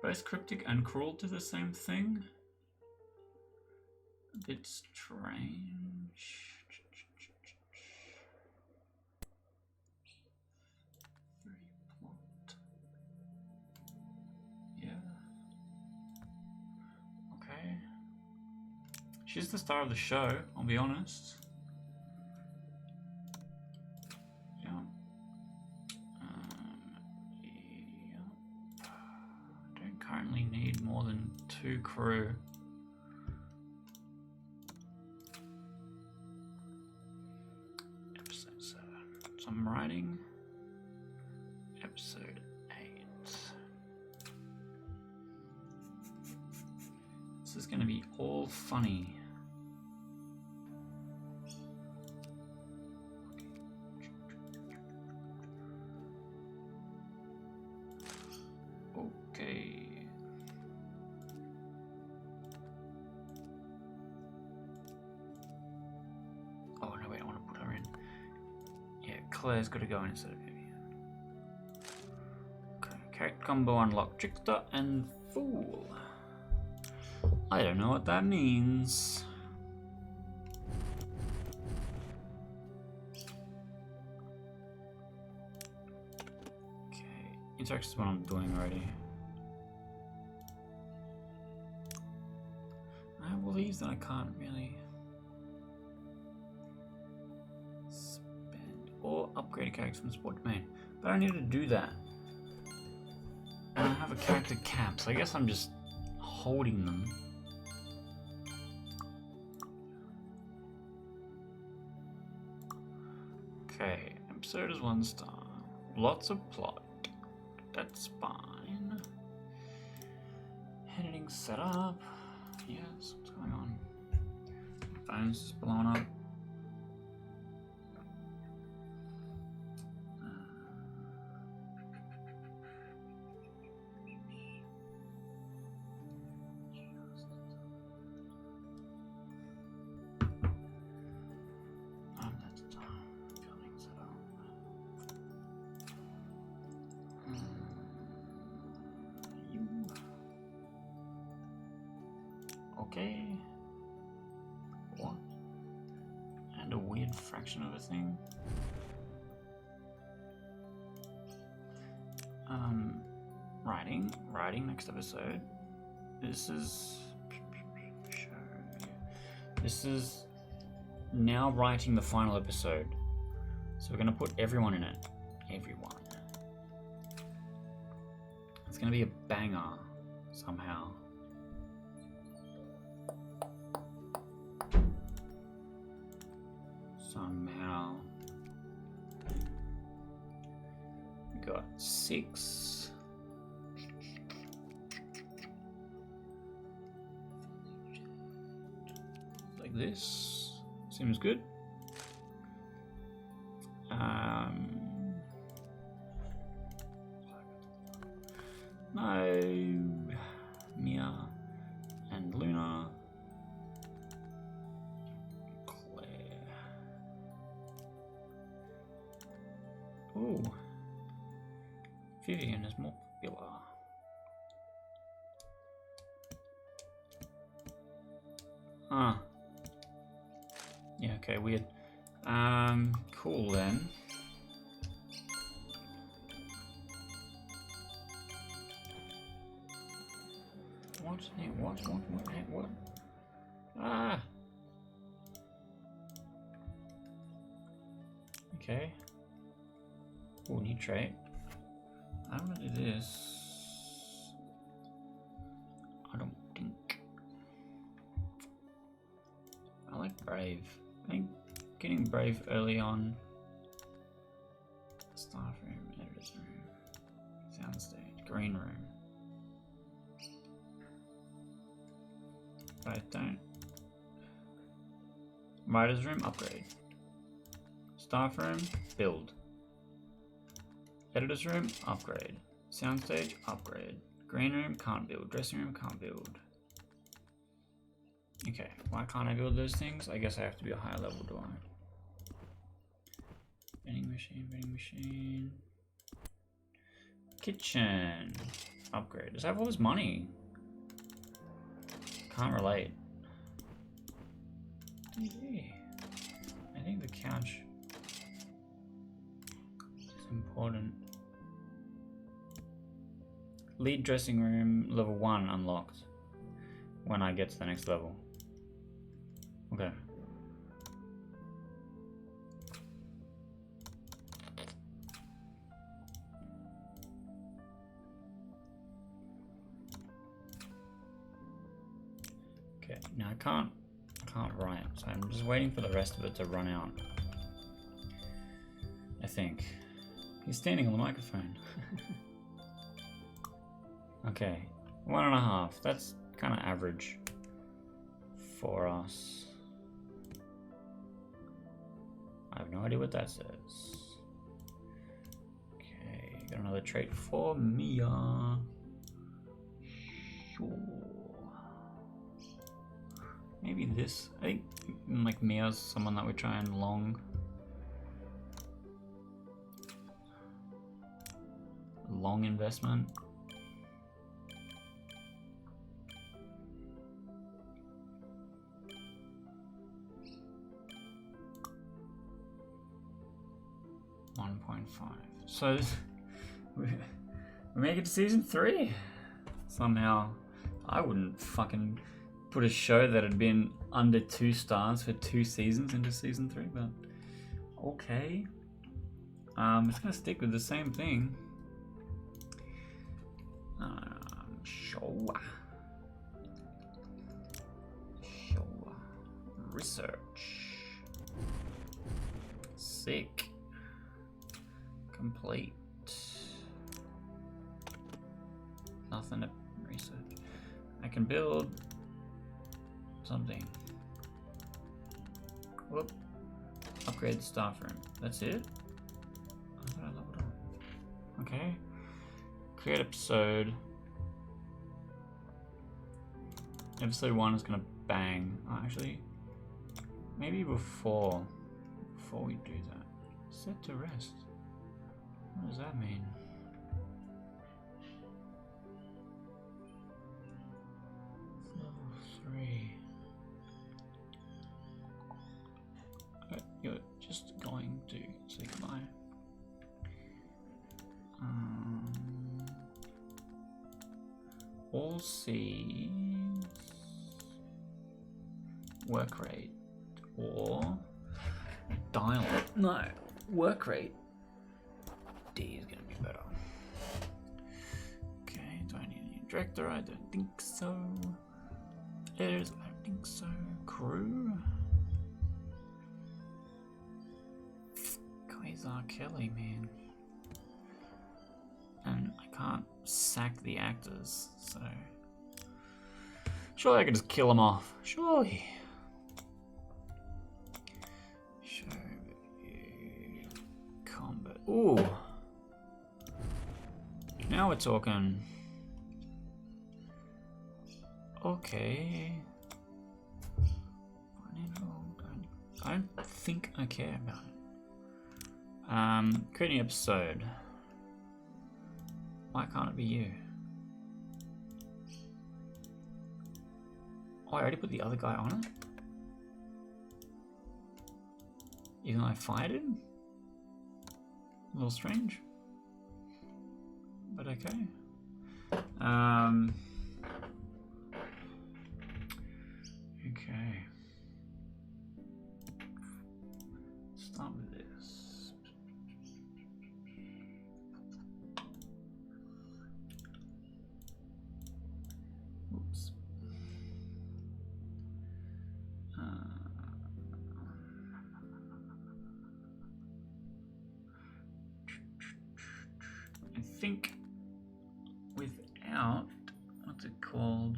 Both cryptic and cruel do the same thing? A bit strange. Plot. Yeah. Okay. She's the star of the show, I'll be honest. Currently need more than 2 crew. Episode 7. So I'm writing episode 8. This is going to be all funny. Okay. Claire's got to go in instead of Vivian. Okay, character combo unlock Trickster and Fool. I don't know what that means. Okay, interaction is what I'm doing already. I have all these that I can't really spend or upgrade a character from the sport domain, but I need to do that. And I have a character cap, so I guess I'm just holding them. Okay, episode is 1 star. Lots of plot. That's fine. Editing set up. Yes, what's going on? Phone's just blown up. Okay. What? And a weird fraction of a thing. Writing next episode. This is now writing the final episode. So we're gonna put everyone in it. Everyone. It's gonna be a banger somehow. Somehow. We got 6. Like this. Seems good. No. Mia and Luna. Ooh, Vivian is more popular. Ah. Yeah, okay, weird. Cool then. What? Hey, what? Ah! Okay. Oh, new trait. I don't want to do this. I don't think. I like Brave. I think getting Brave early on. Staff room, editor's room, soundstage, green room. But I don't. Writer's room, upgrade. Staff room, build. Editor's room, upgrade. Soundstage, upgrade. Green room, can't build. Dressing room, can't build. Okay, why can't I build those things? I guess I have to be a higher level, do I? Vending machine. Kitchen, upgrade. Does it have all this money? Can't relate. TV. I think the couch is important. Lead dressing room, level 1 unlocked when I get to the next level. Okay. Okay, now I can't write, so I'm just waiting for the rest of it to run out. I think. He's standing on the microphone. Okay, 1.5. That's kind of average for us. I have no idea what that says. Okay, got another trait for Mia. Sure. Maybe this. I think like Mia's someone that we try and long. long investment. So we make it to season 3 somehow. I wouldn't fucking put a show that had been under 2 stars for 2 seasons into season 3, but okay. It's gonna stick with the same thing. Show research. Sick. Complete. Nothing to research. I can build something. Whoop. Upgrade the staff room. That's it? I thought I leveled up. Okay. Create episode. Episode 1 is gonna bang. Oh, actually, maybe before we do that. Set to rest. What does that mean? Level 3. You're just going to say goodbye. All C's work rate or dial. No, work rate. D is gonna be better. Okay, do I need a new director? I don't think so. Editors, I don't think so. Crew. Quasar Kelly, man. And I can't sack the actors, so surely I could just kill them off. Surely. Show you combat. Ooh. Now we're talking. Okay. I don't think I care about it. Creating an episode. Why can't it be you? Oh, I already put the other guy on it? Even though I fired him? A little strange. But okay. Okay. Start with this. Oops. I think without, what's it called?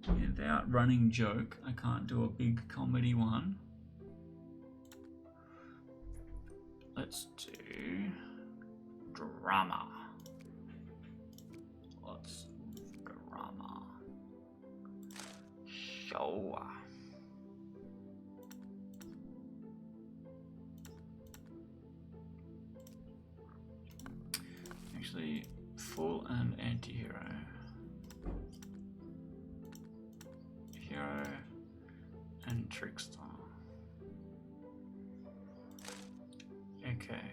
Without running joke, I can't do a big comedy one. Let's do drama. Let's do drama. Show. Actually, full and anti-hero. Hero and trickster. Okay.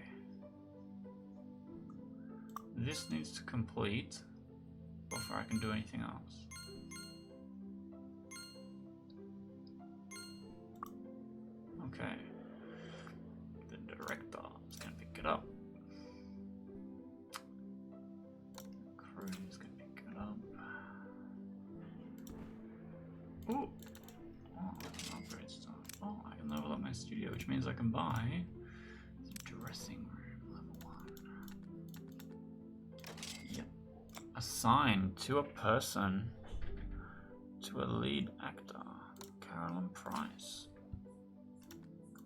This needs to complete before I can do anything else. Okay. The director is going to pick it up. Crew is going to pick it up. Ooh. Oh, I can upgrade stuff. Oh, I can level up my studio, which means I can buy the dressing room level 1. Yep. Assign to a person, to a lead actor, Carolyn Price.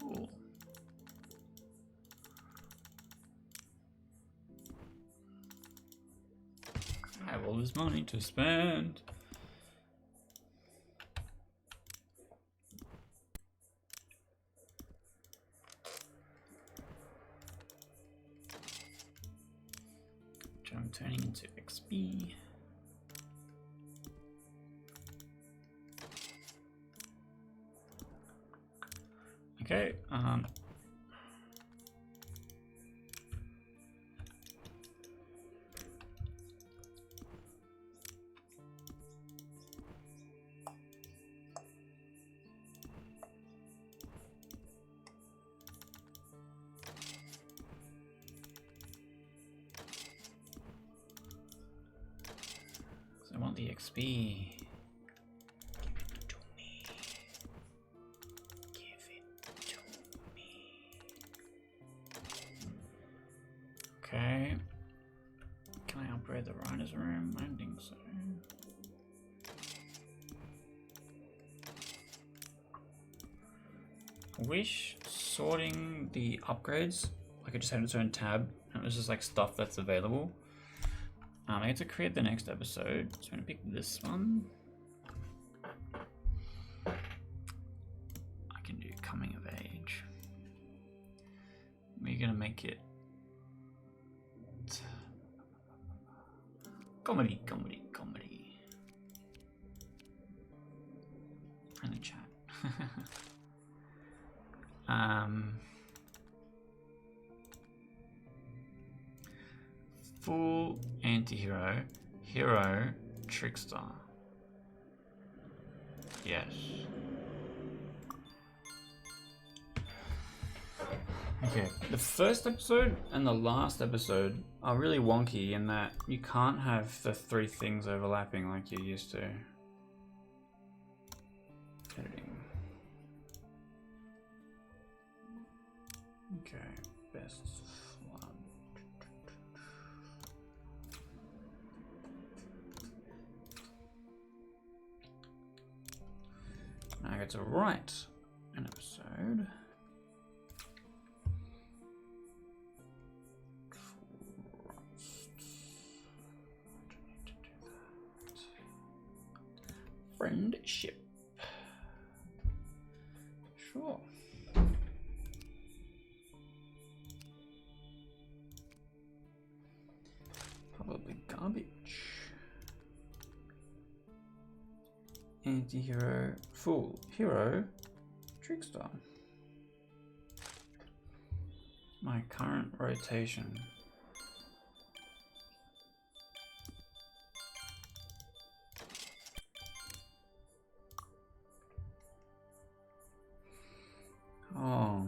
Cool. I have all this money to spend. into XP. Okay, so I want the XP. Okay. Can I upgrade the writer's room? I don't think so. I wish sorting the upgrades, like I just had its own tab, and it was just like stuff that's available. I get to create the next episode, so I'm gonna pick this one. I can do coming of age. We're gonna make it comedy. In the chat. Full anti-hero, hero, trickster. Yes. Okay, the first episode and the last episode are really wonky in that you can't have the three things overlapping like you're used to. Editing. Okay, best flood. Now I get to write an episode. Friendship. Sure. Probably garbage. Anti-hero, fool, hero, trickster. My current rotation. Oh.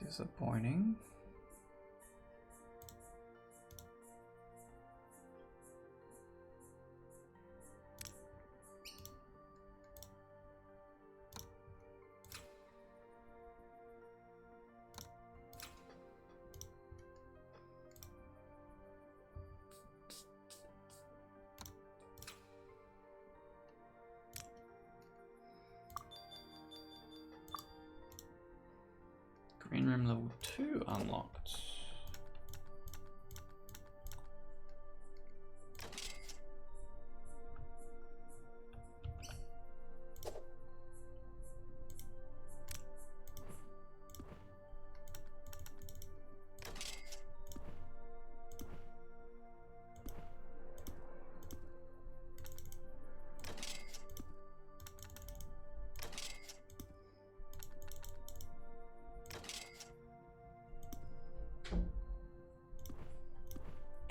Disappointing. Green room level 2 unlocked.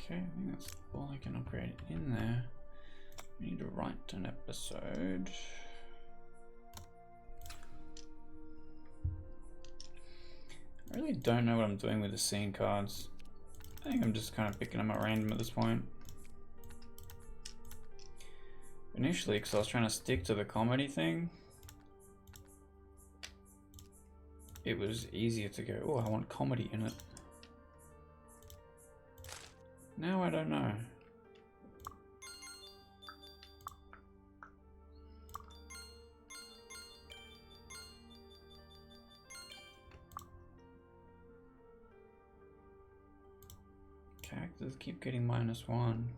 Okay, I think that's all I can upgrade in there. We need to write an episode. I really don't know what I'm doing with the scene cards. I think I'm just kind of picking them at random at this point. Initially, because I was trying to stick to the comedy thing, it was easier to go, oh, I want comedy in it. Now I don't know. Characters keep getting -1.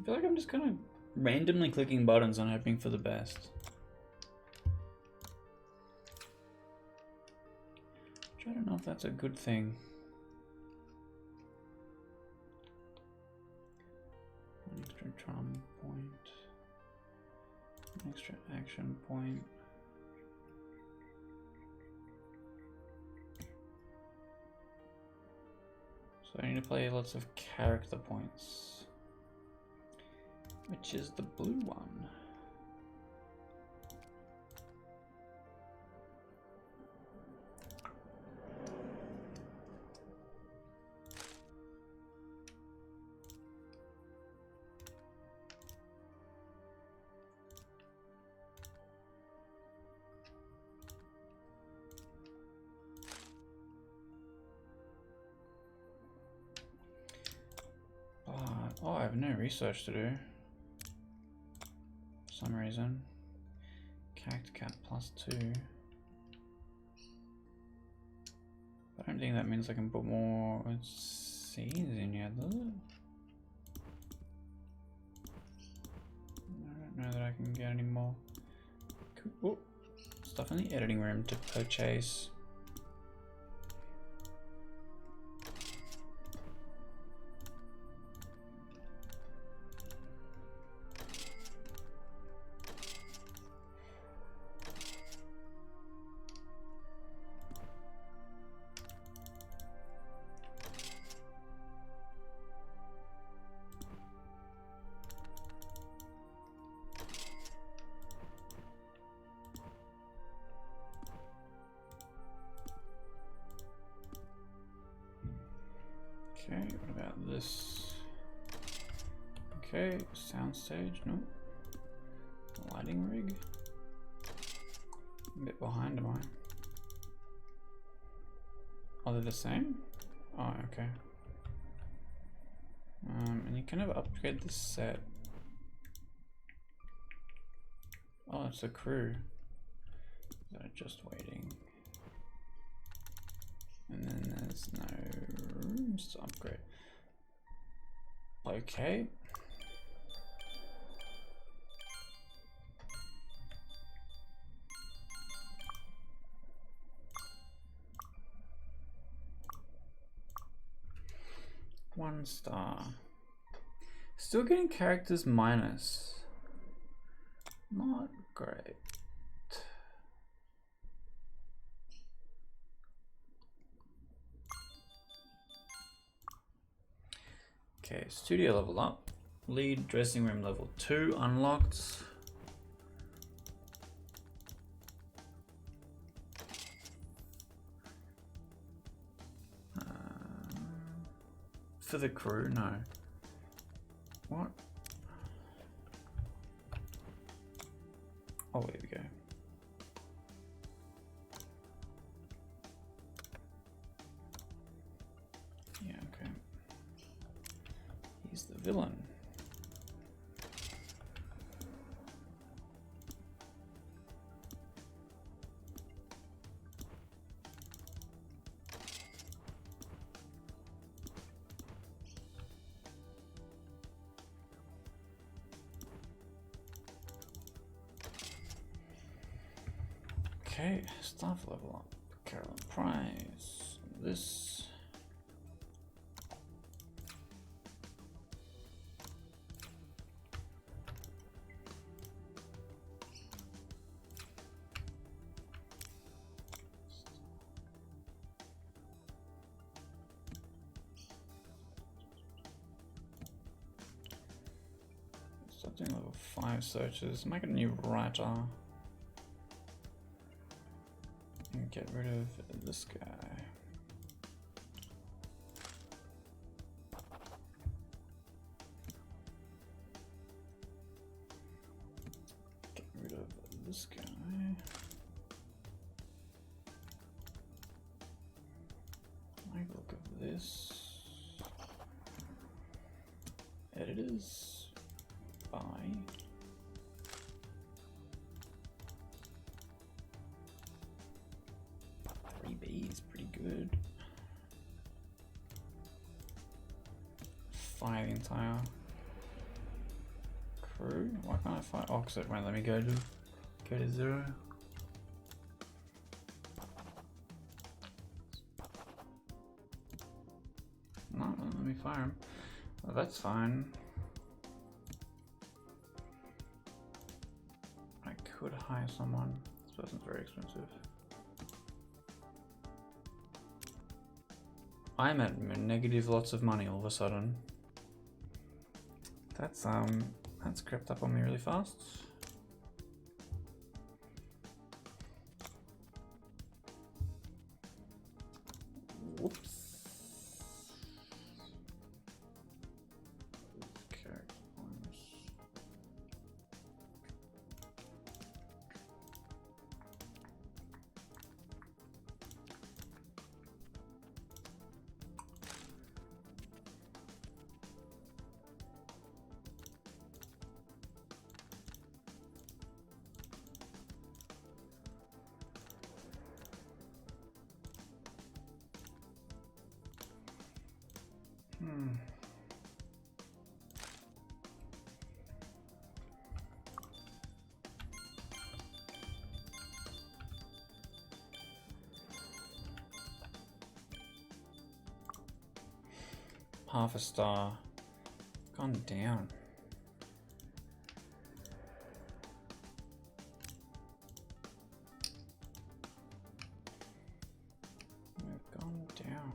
feel like I'm just kind of randomly clicking buttons and hoping for the best. Which I don't know if that's a good thing. One extra drum point. An extra action point. So I need to play lots of character points. Which is the blue one. Oh, I have no research to do. For some reason. Character cap +2. I don't think that means I can put more scenes in here, does it? I don't know that I can get any more cool stuff in the editing room to purchase. Okay, what about this? Okay, soundstage, no. Lighting rig. A bit behind, am I? Oh, they're the same? Oh, okay. And you kind of upgrade the set. Oh, it's a crew. They're just waiting. And then there's no rooms to upgrade. Okay. One star. Still getting characters minus. Not great. Okay, studio level up. Lead dressing room level 2 unlocked. For the crew, no. What? Oh, here we go. Yeah, okay. He's the villain. Okay, staff level up. Carolyn Price. This. Start doing level 5 searches. Make a new writer. And get rid of this guy. Get rid of this guy. Like look at this. Editors. Buy. Is pretty good. Fire the entire true. Why can't I find? Oh, because it won't let me go to 0. No, let me fire him. Well, that's fine. I could hire someone. This person's very expensive. I'm at negative lots of money all of a sudden. That's crept up on me really fast. Whoops. Character points. Half a star. Gone down. We've gone down.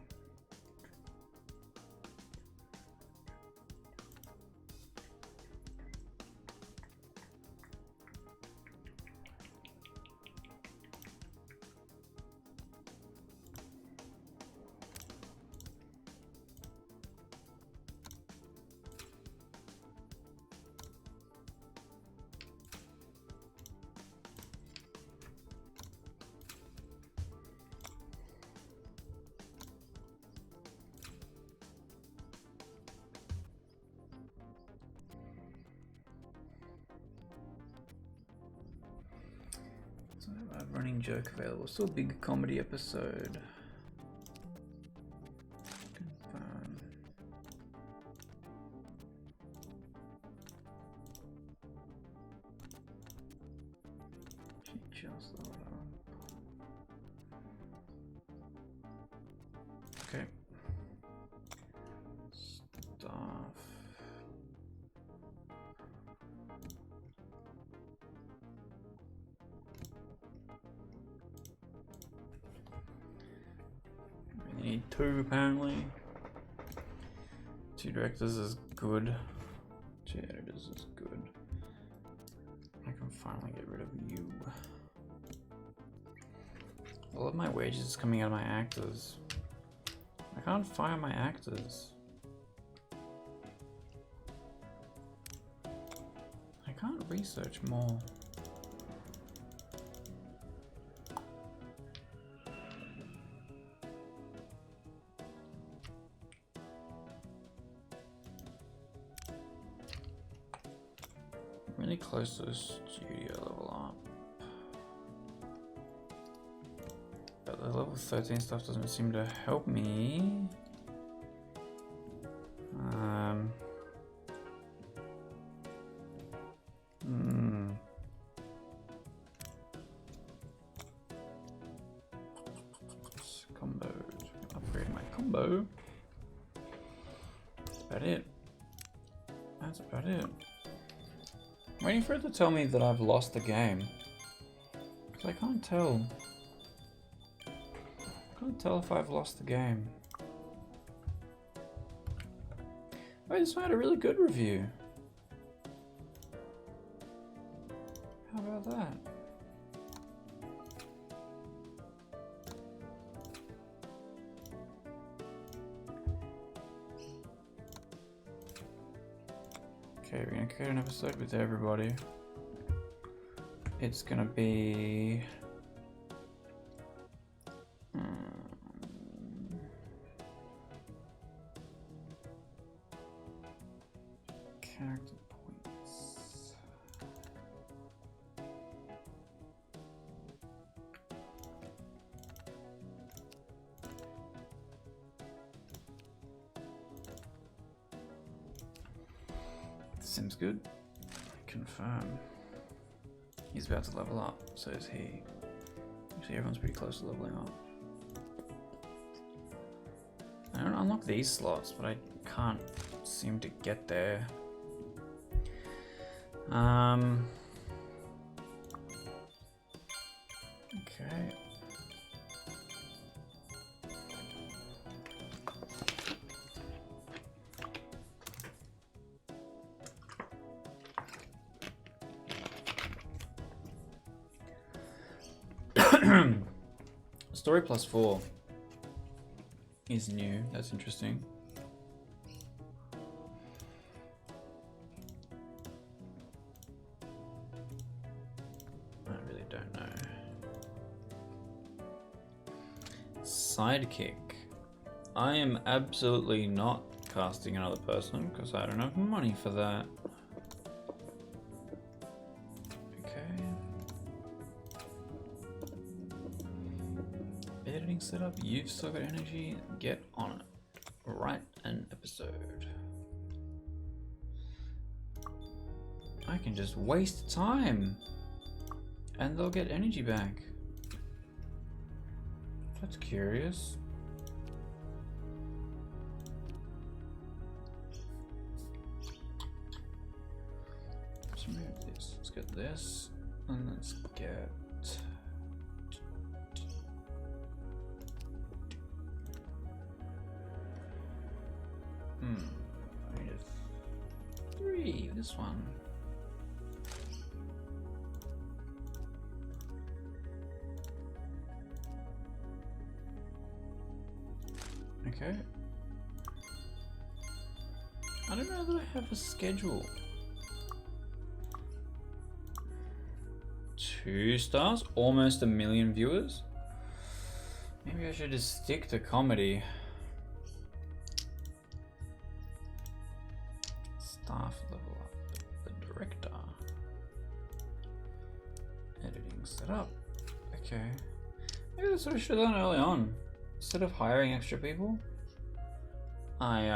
Running joke available. Still a big comedy episode. Confirm. She just load up. Okay. Staff. Need 2 apparently. 2 directors is good. 2 editors is good. I can finally get rid of you. A lot of my wages is coming out of my actors. I can't fire my actors. I can't research more. Really close to the studio level up. But the level 13 stuff doesn't seem to help me. Combo. Upgrade my combo. That's about it. That's about it. I'm waiting for it to tell me that I've lost the game. Because I can't tell. I can't tell if I've lost the game. Wait, this one had a really good review. How about that? Okay, we're gonna create an episode with everybody. It's gonna be... character points. Seems good. confirm. He's about to level up, so is he. Actually, everyone's pretty close to leveling up. I don't unlock these slots, but I can't seem to get there. Okay. Story +4 is new. That's interesting. I really don't know. Sidekick. I am absolutely not casting another person because I don't have money for that. Set up, you've still got energy, get on it. Write an episode. I can just waste time and they'll get energy back. That's curious. Let's remove this. Let's get this and let's get I need a 3, this one. Okay. I don't know that I have a schedule. 2 stars? Almost 1 million viewers? Maybe I should just stick to comedy. Staff level up. The director. Editing set up. Okay. Maybe that's what I should have done early on. Instead of hiring extra people, wait,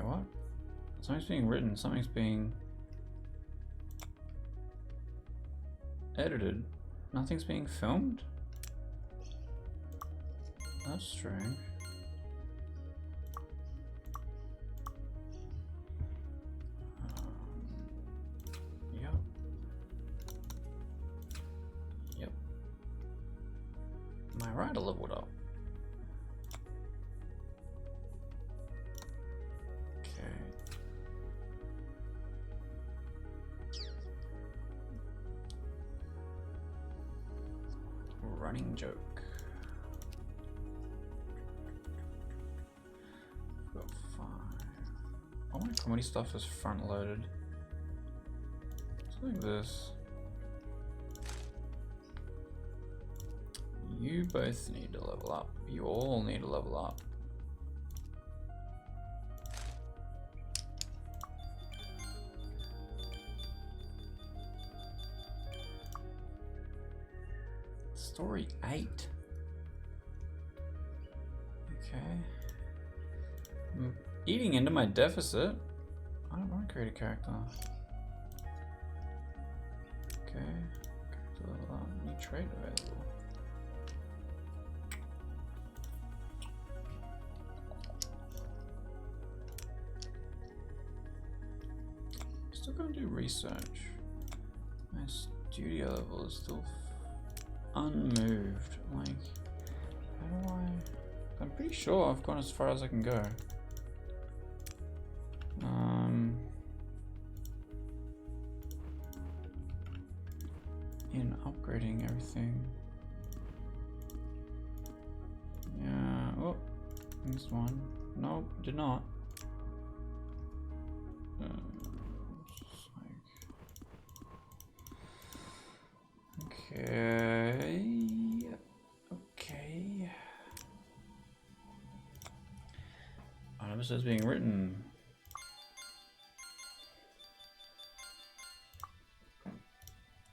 what? Something's being written, something's being edited. Nothing's being filmed? That's strange. Yep. My writer leveled up. Running joke. Got 5. All my comedy stuff is front loaded. Something like this. You both need to level up. You all need to level up. Story 8. Okay. I'm eating into my deficit. I don't want to create a character. Okay. Character level up. New trait available. Still gonna do research. My studio level is still unmoved. Like, how do I'm pretty sure I've gone as far as I can go. In upgrading everything. Yeah, oh, missed one. Nope, did not. Okay. Okay. An episode's being written.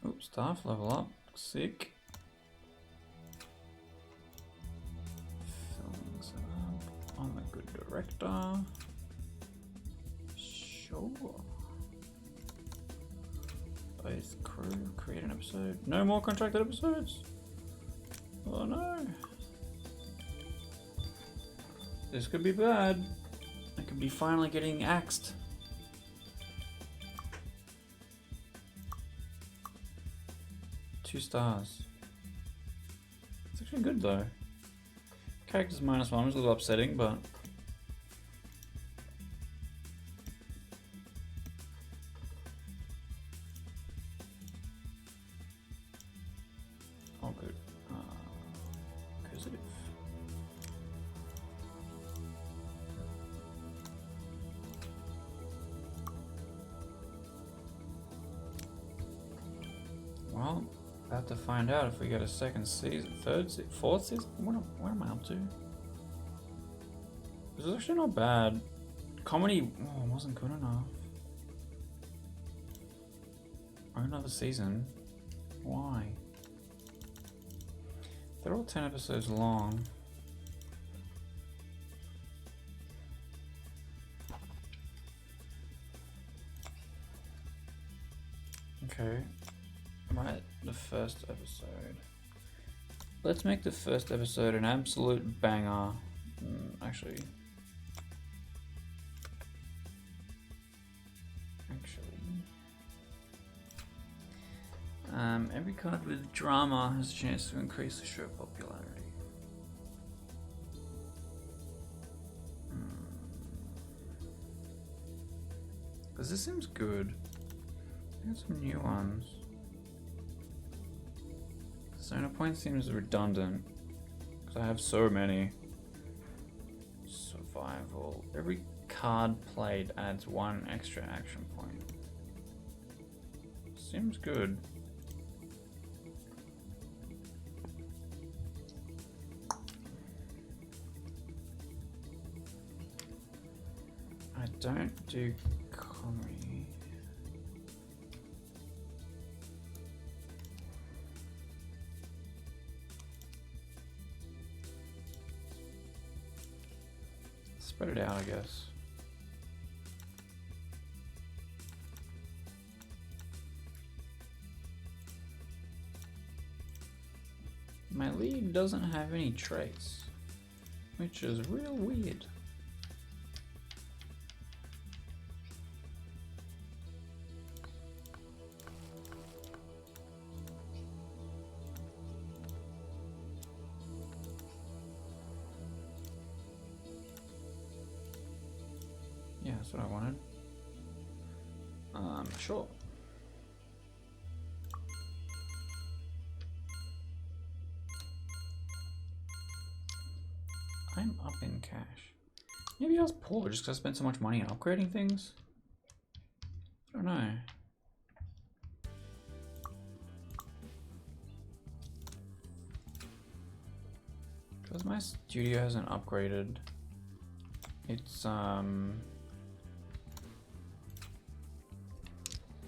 Oops, staff level up. Sick. Filming set up. I'm a good director. Sure. Base crew, create an episode. No more contracted episodes. Oh no. This could be bad. I could be finally getting axed. Two stars. It's actually good though. Characters -1 was a little upsetting, but oh good. Cursive. Well, I have to find out if we get a second season, third season, fourth season. What am I up to? This is actually not bad. Comedy wasn't good enough. Or another season. Why? They're all 10 episodes long. Okay. Right, the first episode. Let's make the first episode an absolute banger. Actually, every card with drama has a chance to increase the show popularity. Because this seems good. I got some new ones. Persona point seems redundant because I have so many. Survival. Every card played adds 1 extra action point. Seems good. I don't do comedy. Spread it out, I guess. My lead doesn't have any traits, which is real weird. Yeah, that's what I wanted. Sure. I'm up in cash. Maybe I was poor just because I spent so much money on upgrading things. I don't know. Because my studio hasn't upgraded. It's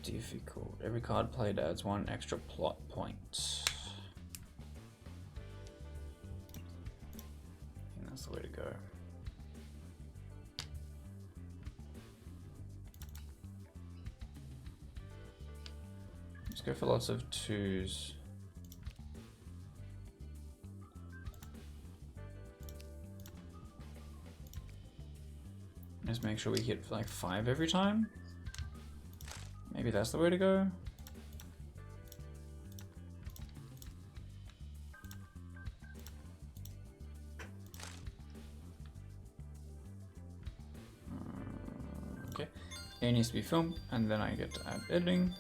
difficult. Every card played adds 1 extra plot point. And that's the way to go. Let's go for lots of 2s. Just make sure we hit like 5 every time. Maybe that's the way to go. Okay, it needs to be filmed, and then I get to add editing.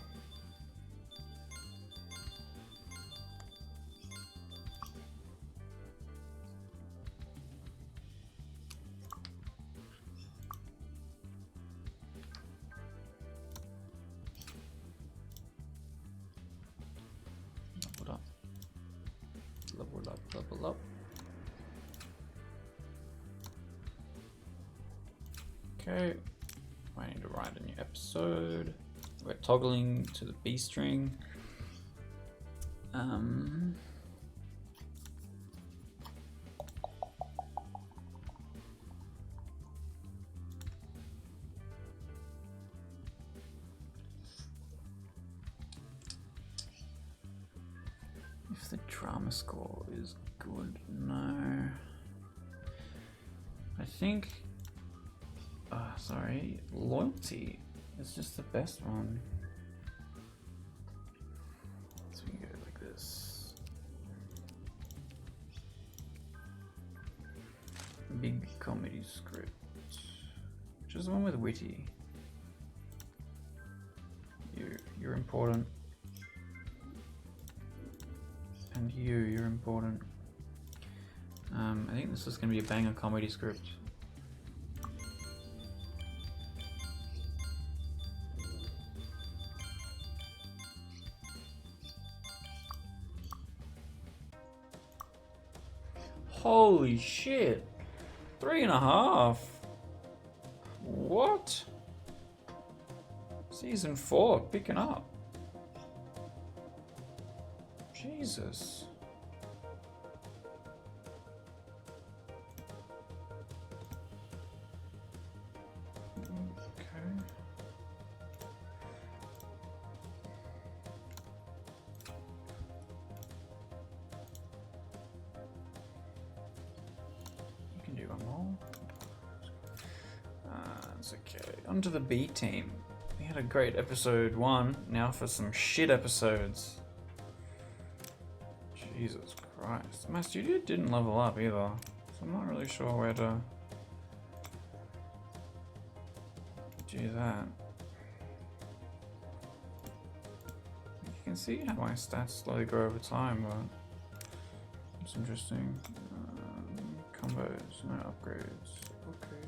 Level up. Okay, I need to write a new episode. We're toggling to the B string. if the drama score is good. No. I think... sorry. Loyalty is just the best one. So we can go like this. Big comedy script. Which is the one with witty. You're important. And you're important. I think this is going to be a banger comedy script. Holy shit! 3.5. What? Season 4 picking up. Jesus. Okay. You can do one more. It's okay. On to the B team. We had a great episode 1. Now for some shit episodes. Jesus Christ. My studio didn't level up either, so I'm not really sure where to do that. You can see how my stats slowly grow over time, but it's interesting. Combos, no upgrades. Okay.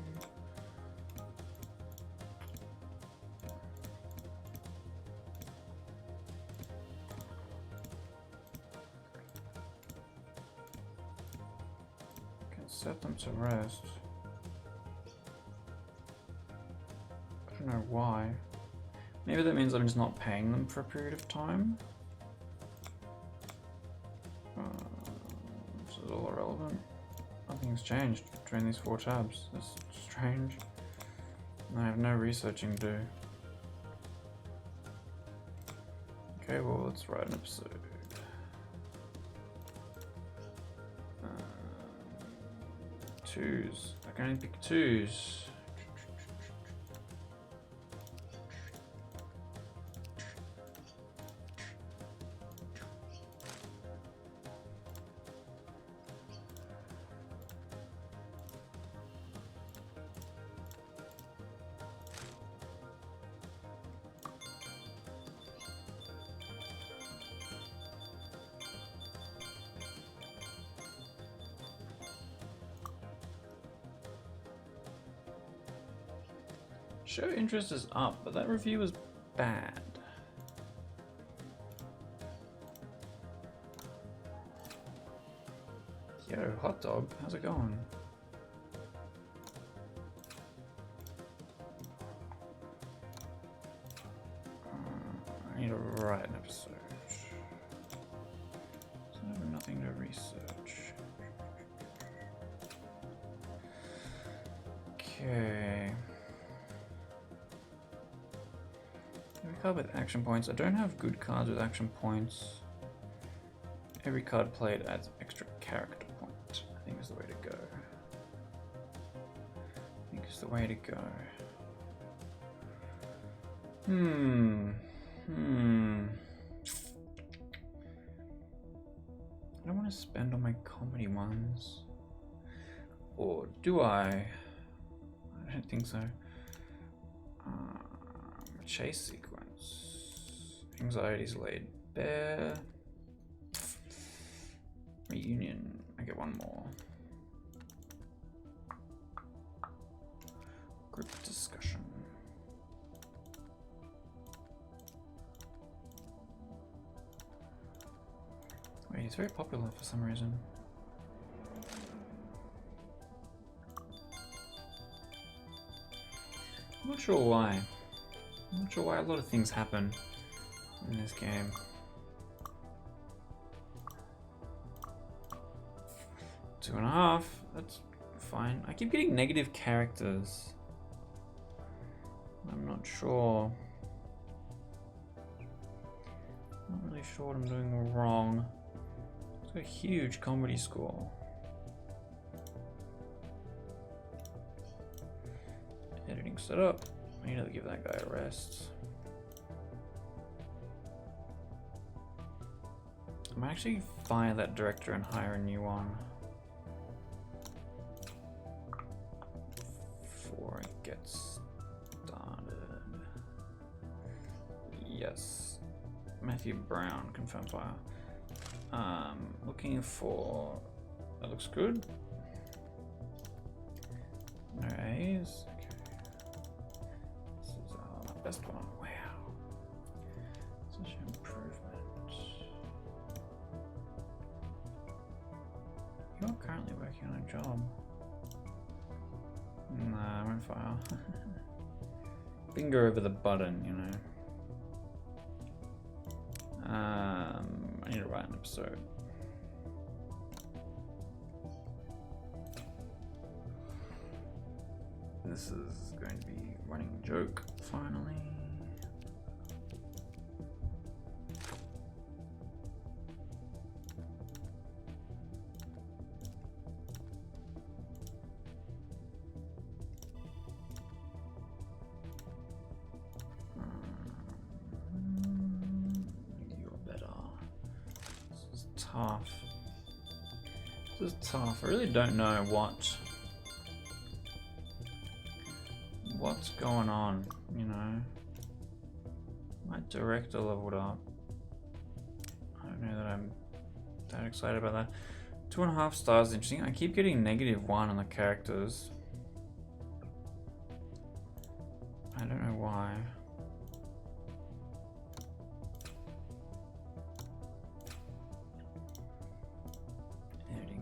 Set them to rest. I don't know why. Maybe that means I'm just not paying them for a period of time. This is all irrelevant. Nothing's changed between these 4 tabs. That's strange. And I have no researching to do. Okay, well, let's write an episode. Twos. I can only pick 2s. Show interest is up, but that review was bad. Yo, hot dog, how's it going? I need to write an episode. So I have nothing to research. Okay. Every card with action points. I don't have good cards with action points. Every card played adds extra character point. I think is the way to go. I think it's the way to go. I don't want to spend on my comedy ones. Or do I? I don't think so. Chase sequence. Anxiety's laid bare. Reunion. I get one more. Group discussion. Wait, he's very popular for some reason. I'm not sure why. I'm not sure why a lot of things happen in this game. Two and a half, that's fine. I keep getting negative characters. I'm not sure. Not really sure what I'm doing wrong. It's a huge comedy score. Editing set up. I need to give that guy a rest. I might actually fire that director and hire a new one. Before it gets started. Yes. Matthew Brown, confirm fire. Looking for... That looks good. No A's. Okay. This is my best one. Wow. Such improvement. You're currently working on a job. Nah, I won't file. Finger over the button, you know. I need to write an episode. This is going to be running joke, finally. Tough. This is tough. I really don't know what's going on, you know. My director leveled up. I don't know that I'm that excited about that. 2.5 stars is interesting. I keep getting -1 on the characters. I don't know why.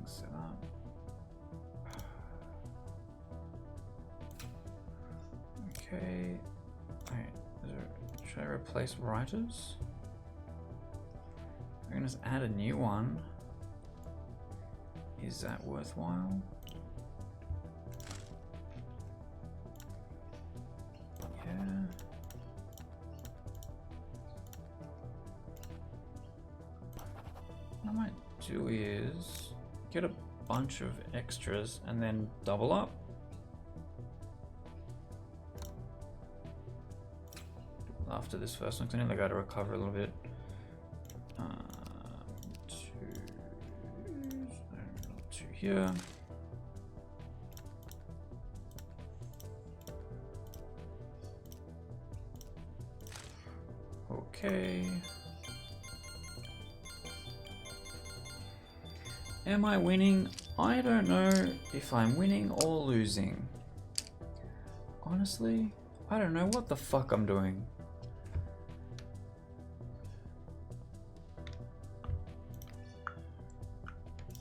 Set up. Okay. Alright, should I replace writers? I'm gonna just add a new one. Is that worthwhile? Yeah. What I might do is get a bunch of extras and then double up. After this first one, I need the guy to recover a little bit. Two here. Okay. Am I winning? I don't know if I'm winning or losing. Honestly, I don't know what the fuck I'm doing.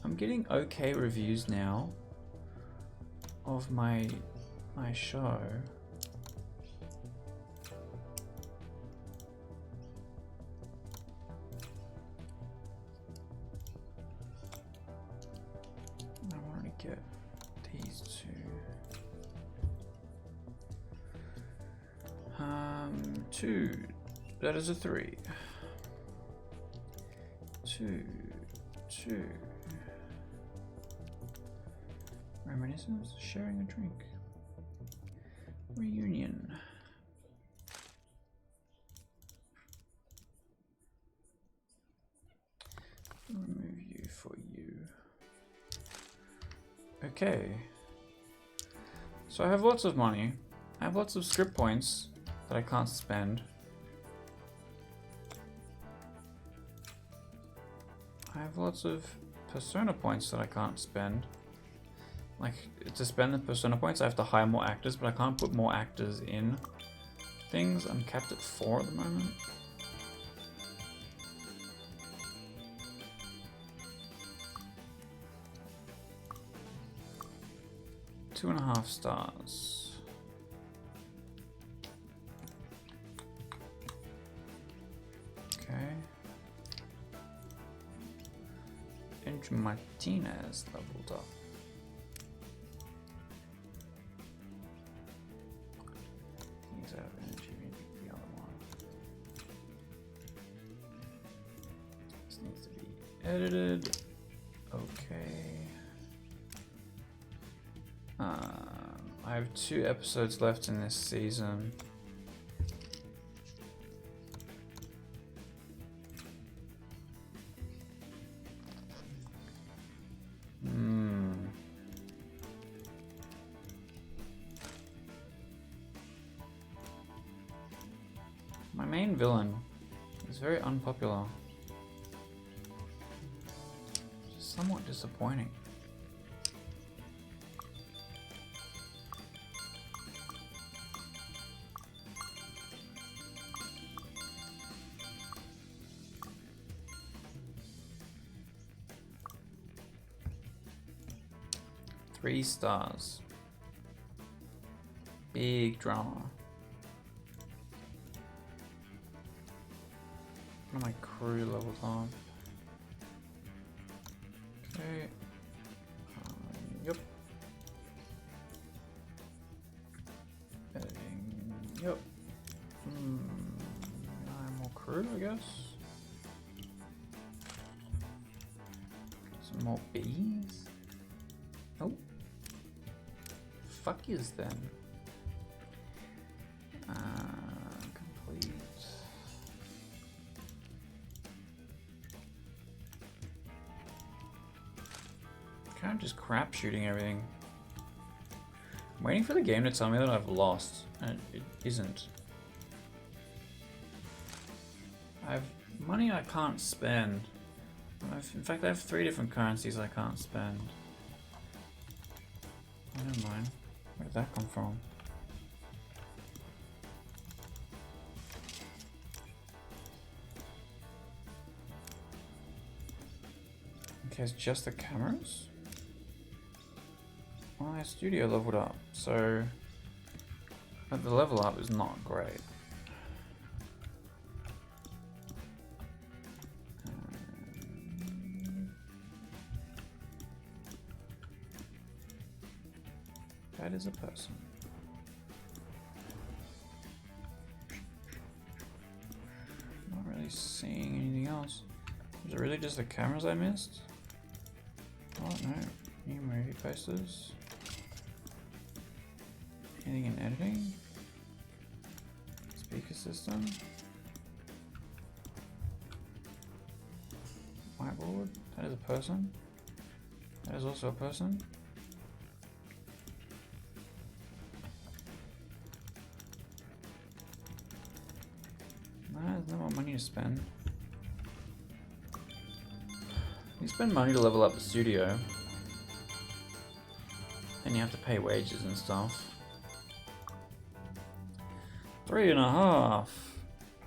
I'm getting okay reviews now of my show. Get these two. Two. That is a 3. 2. Reminiscence. Sharing a drink. Reunion. Remove you for you. Okay, so I have lots of money. I have lots of script points that I can't spend. I have lots of persona points that I can't spend. Like, to spend the persona points, I have to hire more actors, but I can't put more actors in things. I'm capped at 4 at the moment. $2.5 stars. Okay. Andrew Martinez leveled up. He's out of energy, maybe the other one. This needs to be edited. have 2 episodes left in this season. My main villain is very unpopular. Just somewhat disappointing. Three stars. Big drama. What are my crew levels on? Okay. Yep. Editing. Yep. 9 more crew, I guess. Some more bees. Oh. Fuck is then. Complete. Kind of just crap shooting everything. I'm waiting for the game to tell me that I've lost, and it isn't. I have money I can't spend. In fact, I have 3 different currencies I can't spend. Oh, never mind. Where did that come from? Okay, it's just the cameras? Well, my studio leveled up, so but the level up is not great. That is a person. Not really seeing anything else. Was it really just the cameras I missed? Oh no, new movie posters. Anything in editing? Speaker system? Whiteboard? That is a person. That is also a person. There's no more money to spend. You spend money to level up the studio. Then you have to pay wages and stuff. 3.5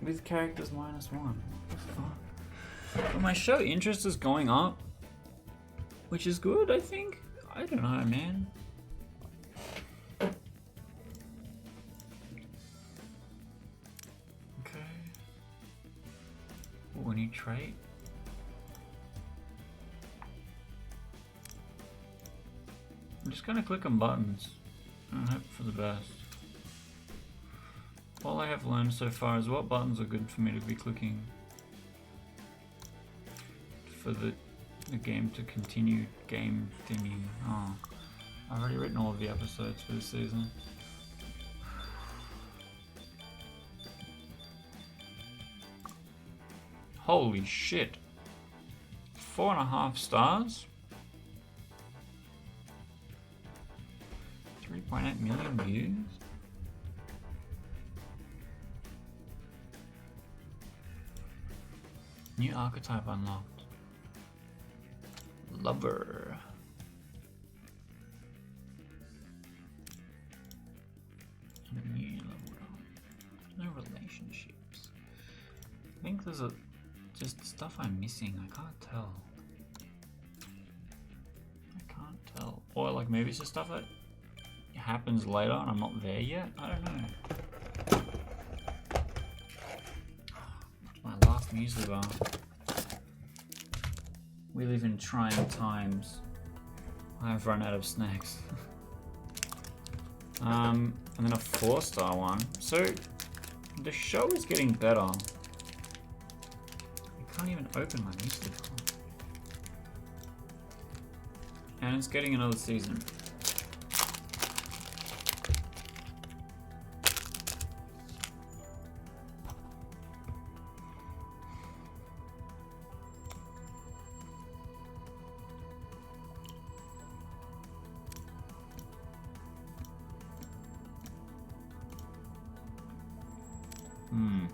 with characters -1. What the fuck? Well, my show interest is going up, which is good, I think. I don't know, man. Okay. Oh, a new trait. I'm just gonna click on buttons and hope for the best. All I have learned so far is what buttons are good for me to be clicking for the game to continue game theming. Oh, I've already written all of the episodes for this season. Holy shit. 4.5 stars? 3.8 million views? New archetype unlocked. Lover. New level up. No relationships. I think there's just stuff I'm missing. I can't tell. Or like maybe it's just stuff that happens later and I'm not there yet. I don't know. My last muesli bar. We live in trying times. I've run out of snacks. And then a 4-star one. So the show is getting better. I can't even open my muesli bar. And it's getting another season. Hmm.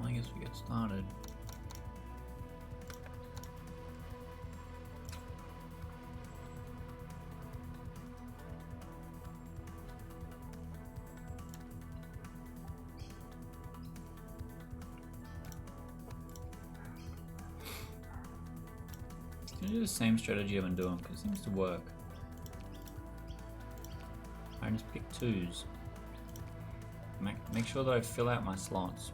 I guess we get started. I'm gonna do the same strategy I've been doing because it seems to work. I just pick 2s. Make sure that I fill out my slots.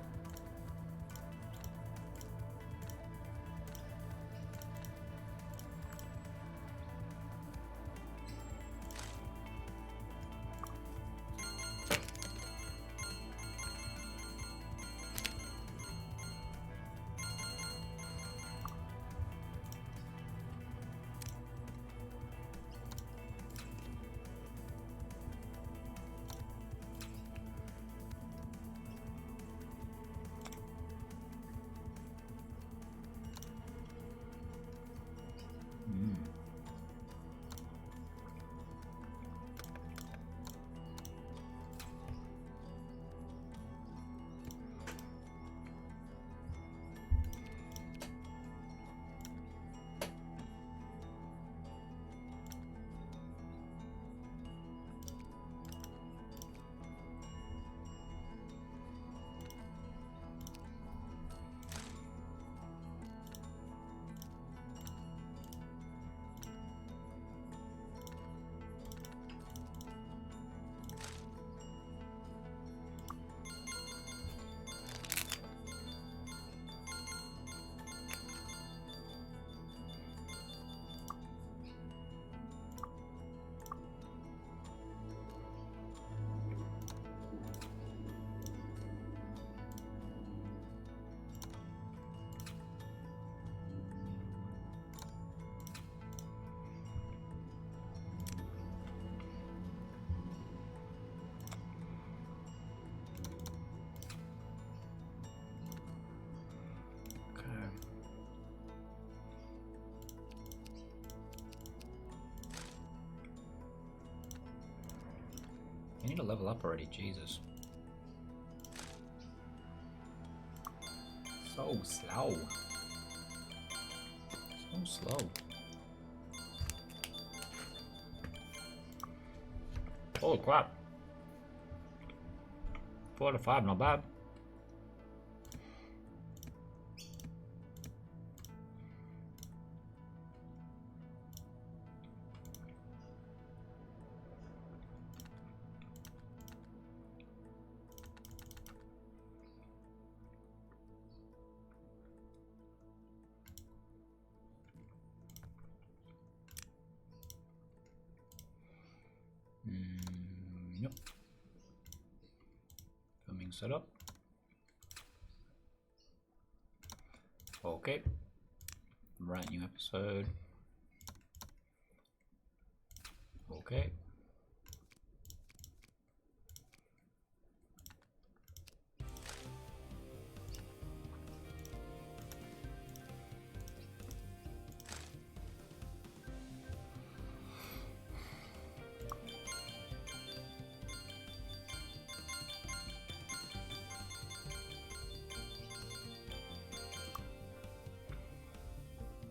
I need to level up already, Jesus. So slow. So slow. Holy crap. 4 out of 5, not bad. Yep. Filming setup. Okay. Write new episode. Okay.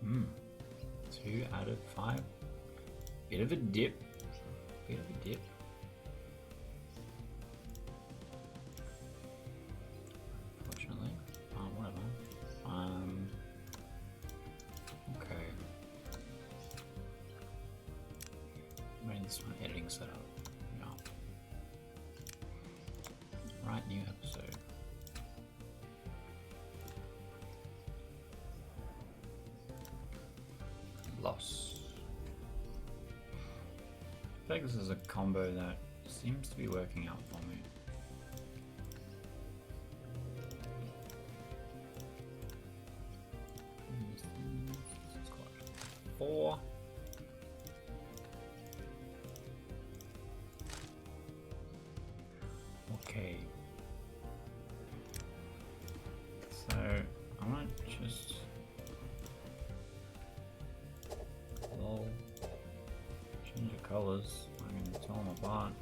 Hmm. 2 out of 5. Bit of a dip. Bit of a dip. Fortunately. Whatever. Okay. Running this one editing setup. Yeah. Right, new episode. Loss. I feel like this is a combo that seems to be working out for me. 4. Okay. So I might just change the colors. I can tell them apart.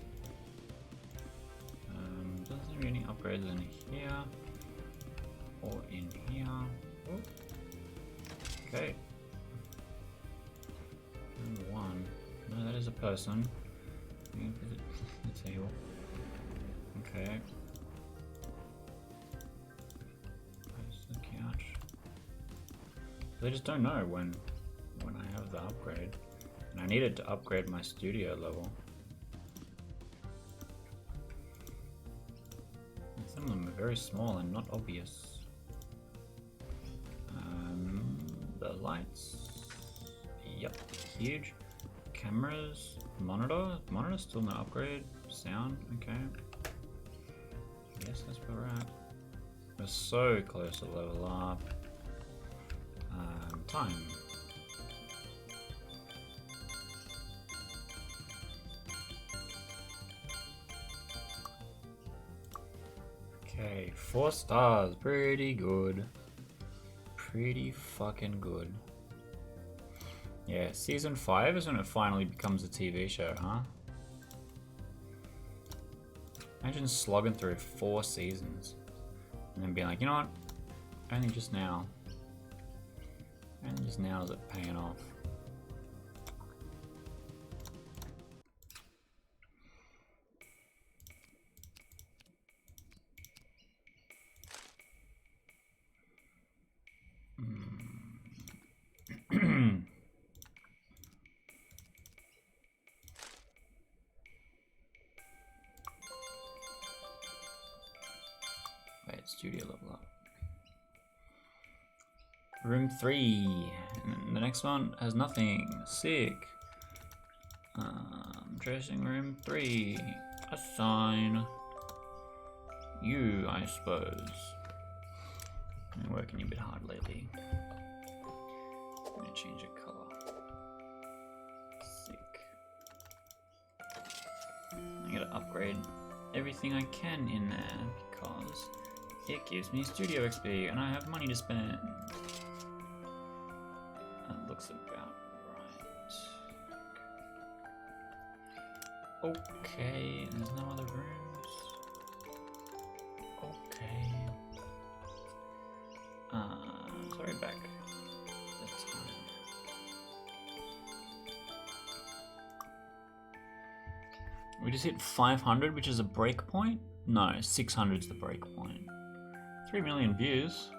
Doesn't seem to be any upgrades in here or in here. Oh. Okay. Number 1. No, that is a person. The table. Okay. Where's the couch? They just don't know when I have the upgrade. And I needed to upgrade my studio level. And some of them are very small and not obvious. The lights. Yep, huge. Cameras. Monitor. Monitor still no upgrade. Sound. Okay. Yes, that's about right. We're so close to level up. Time. Okay, 4 stars. Pretty good. Pretty fucking good. Yeah, season 5 is when it finally becomes a TV show, huh? Imagine slogging through 4 seasons and then being like, you know what? Only just now is it paying off. Wait, studio level up. Room 3. And the next one has nothing. Sick. Dressing room 3. Assign you, I suppose. Been working a bit hard lately. I'm gonna change the color. Sick. I gotta upgrade everything I can in there because it gives me studio XP and I have money to spend. That looks about right. Okay, there's no other rooms. Okay. Sorry, back. That's fine. We just hit 500, which is a break point? No, 600 is the break point. 3 million views.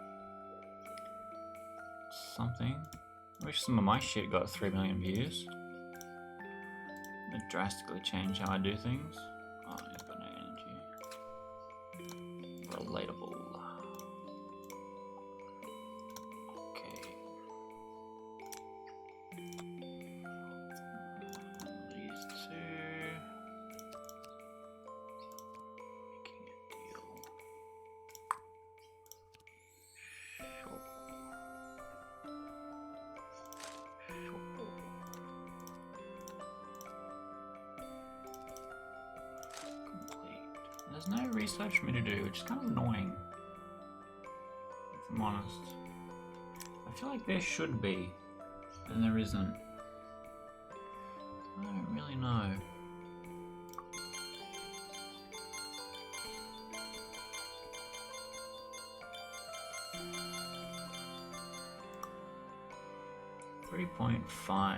Something. I wish some of my shit got 3 million views. It drastically changed how I do things. Oh, I've got no energy. Relatable. Okay. These two. Making a deal. Sure. There's no research for me to do, which is kind of annoying, if I'm honest. I feel like there should be, and there isn't. I don't really know. .5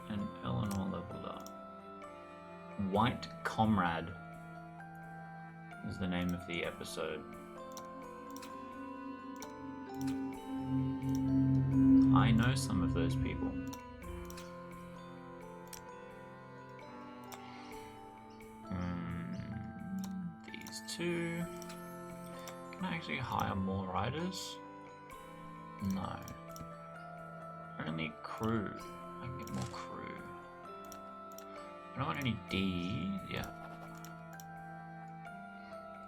and Eleanor leveled up. White Comrade is the name of the episode. I know some of those people. These two. Can I actually hire more riders? No. Only crew. I can get more crew. I don't want any D. Yeah.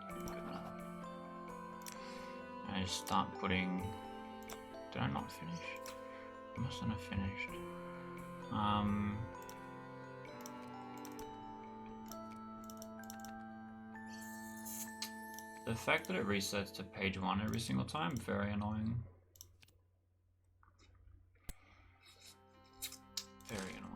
Good enough. I just start putting Did I not finish? I mustn't have finished. The fact that it resets to page 1 every single time, very annoying. Very annoying.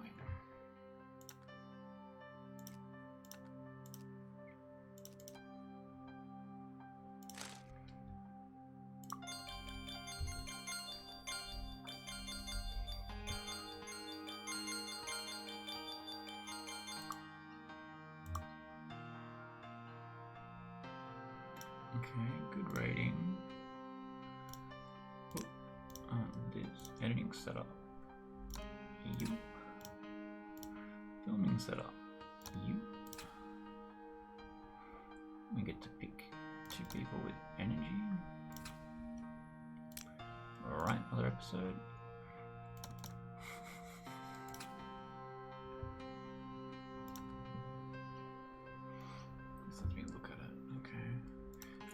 Okay, good rating. This editing setup. You. Filming setup. You. We get to pick 2 people with energy. Alright, another episode. Let me look at it. Okay.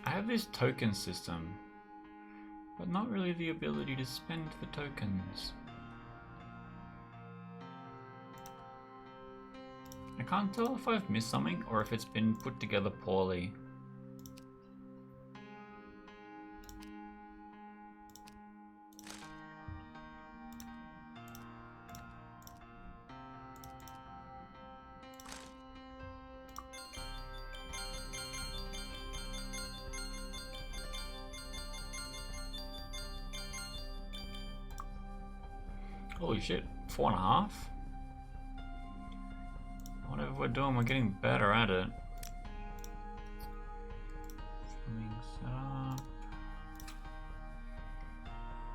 I have this token system, but not really the ability to spend the tokens. I can't tell if I've missed something or if it's been put together poorly. Holy shit, 4.5? Whatever we're doing, we're getting better at it. Filming setup.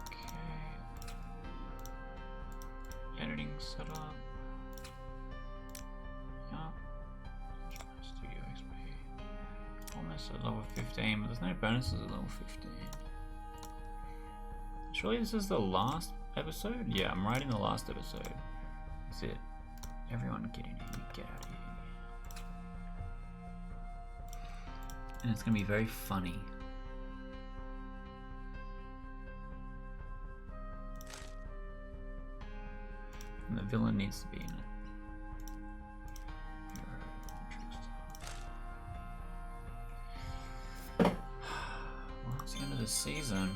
Okay. Editing setup. Yep. Studio XP. Almost at level 15, but there's no bonuses at level 15. Surely this is the last episode? Yeah, I'm writing the last episode. That's it. Everyone get in here, get out of here. And it's gonna be very funny. And the villain needs to be in it. Well, it's the end of the season.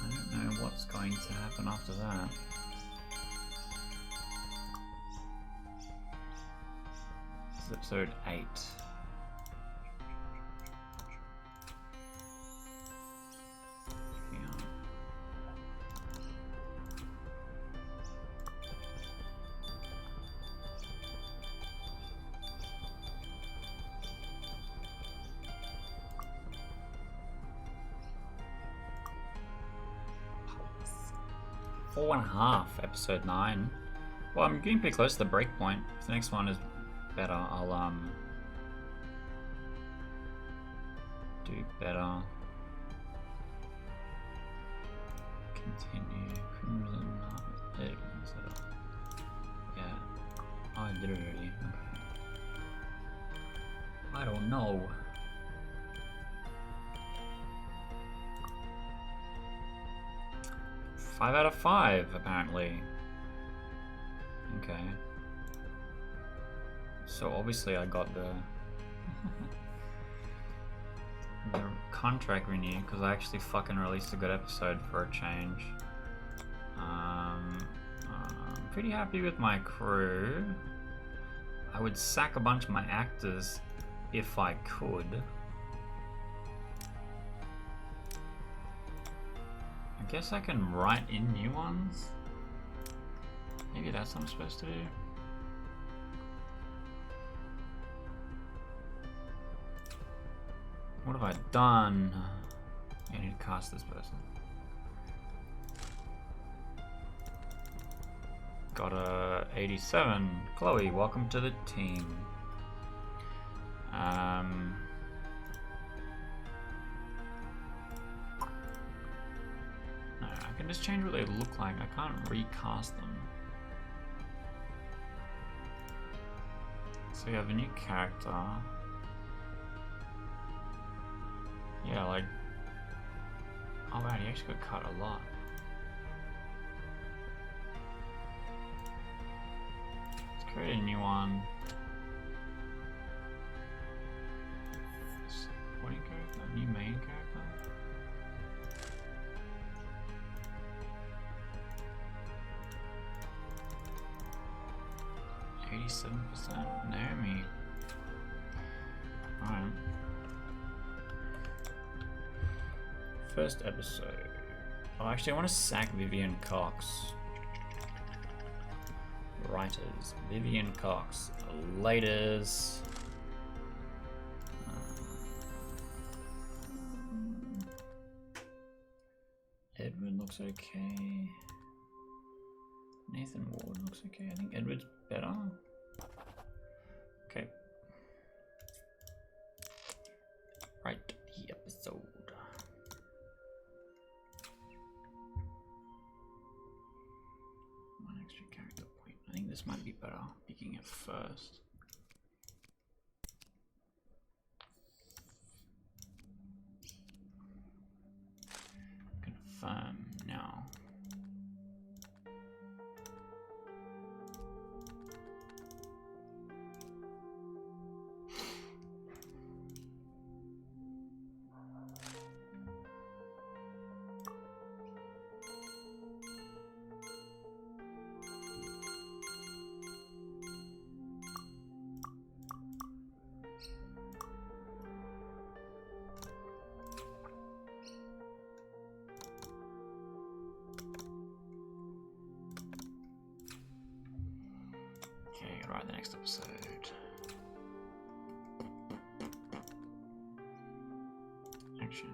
I don't know what's going to happen after that. This is episode 8. Yeah. 4.5, episode 9. Well, I'm getting pretty close to the break point. If the next one is better, I'll do better. Continue. Crimson editing setup. Yeah. Oh, I did it already. Okay. I don't know. Five out of 5, apparently. Okay. So obviously I got the the contract renewed because I actually fucking released a good episode for a change. I'm pretty happy with my crew. I would sack a bunch of my actors if I could. I guess I can write in new ones. Maybe that's what I'm supposed to do. What have I done? I need to cast this person. Got a 87. Chloe, welcome to the team. No, I can just change what they look like. I can't recast them. So we have a new character. Yeah, like, I'll wow, he actually got cut a lot. Let's create a new one. Supporting character, new main character. 87%. Naomi. Alright. First episode. Oh, actually, I want to sack Vivian Cox. Writers. Vivian Cox. Laters. Edward looks okay. Nathan Ward looks okay. I think Edward's better. Okay. Write the episode. One extra character point. I think this might be better, picking it first. Confirm now. Right, the next episode. Action.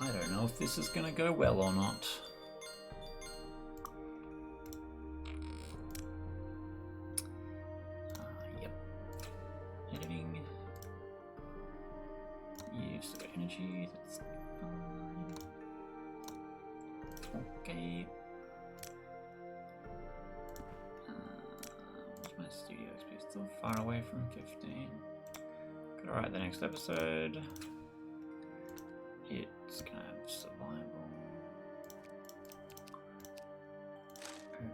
I don't know if this is going to go well or not. Yep. Editing. Use of energy. That's fine. Okay. Where's my studio space? Still far away from 15. Gotta write the next episode. It's kind of survival.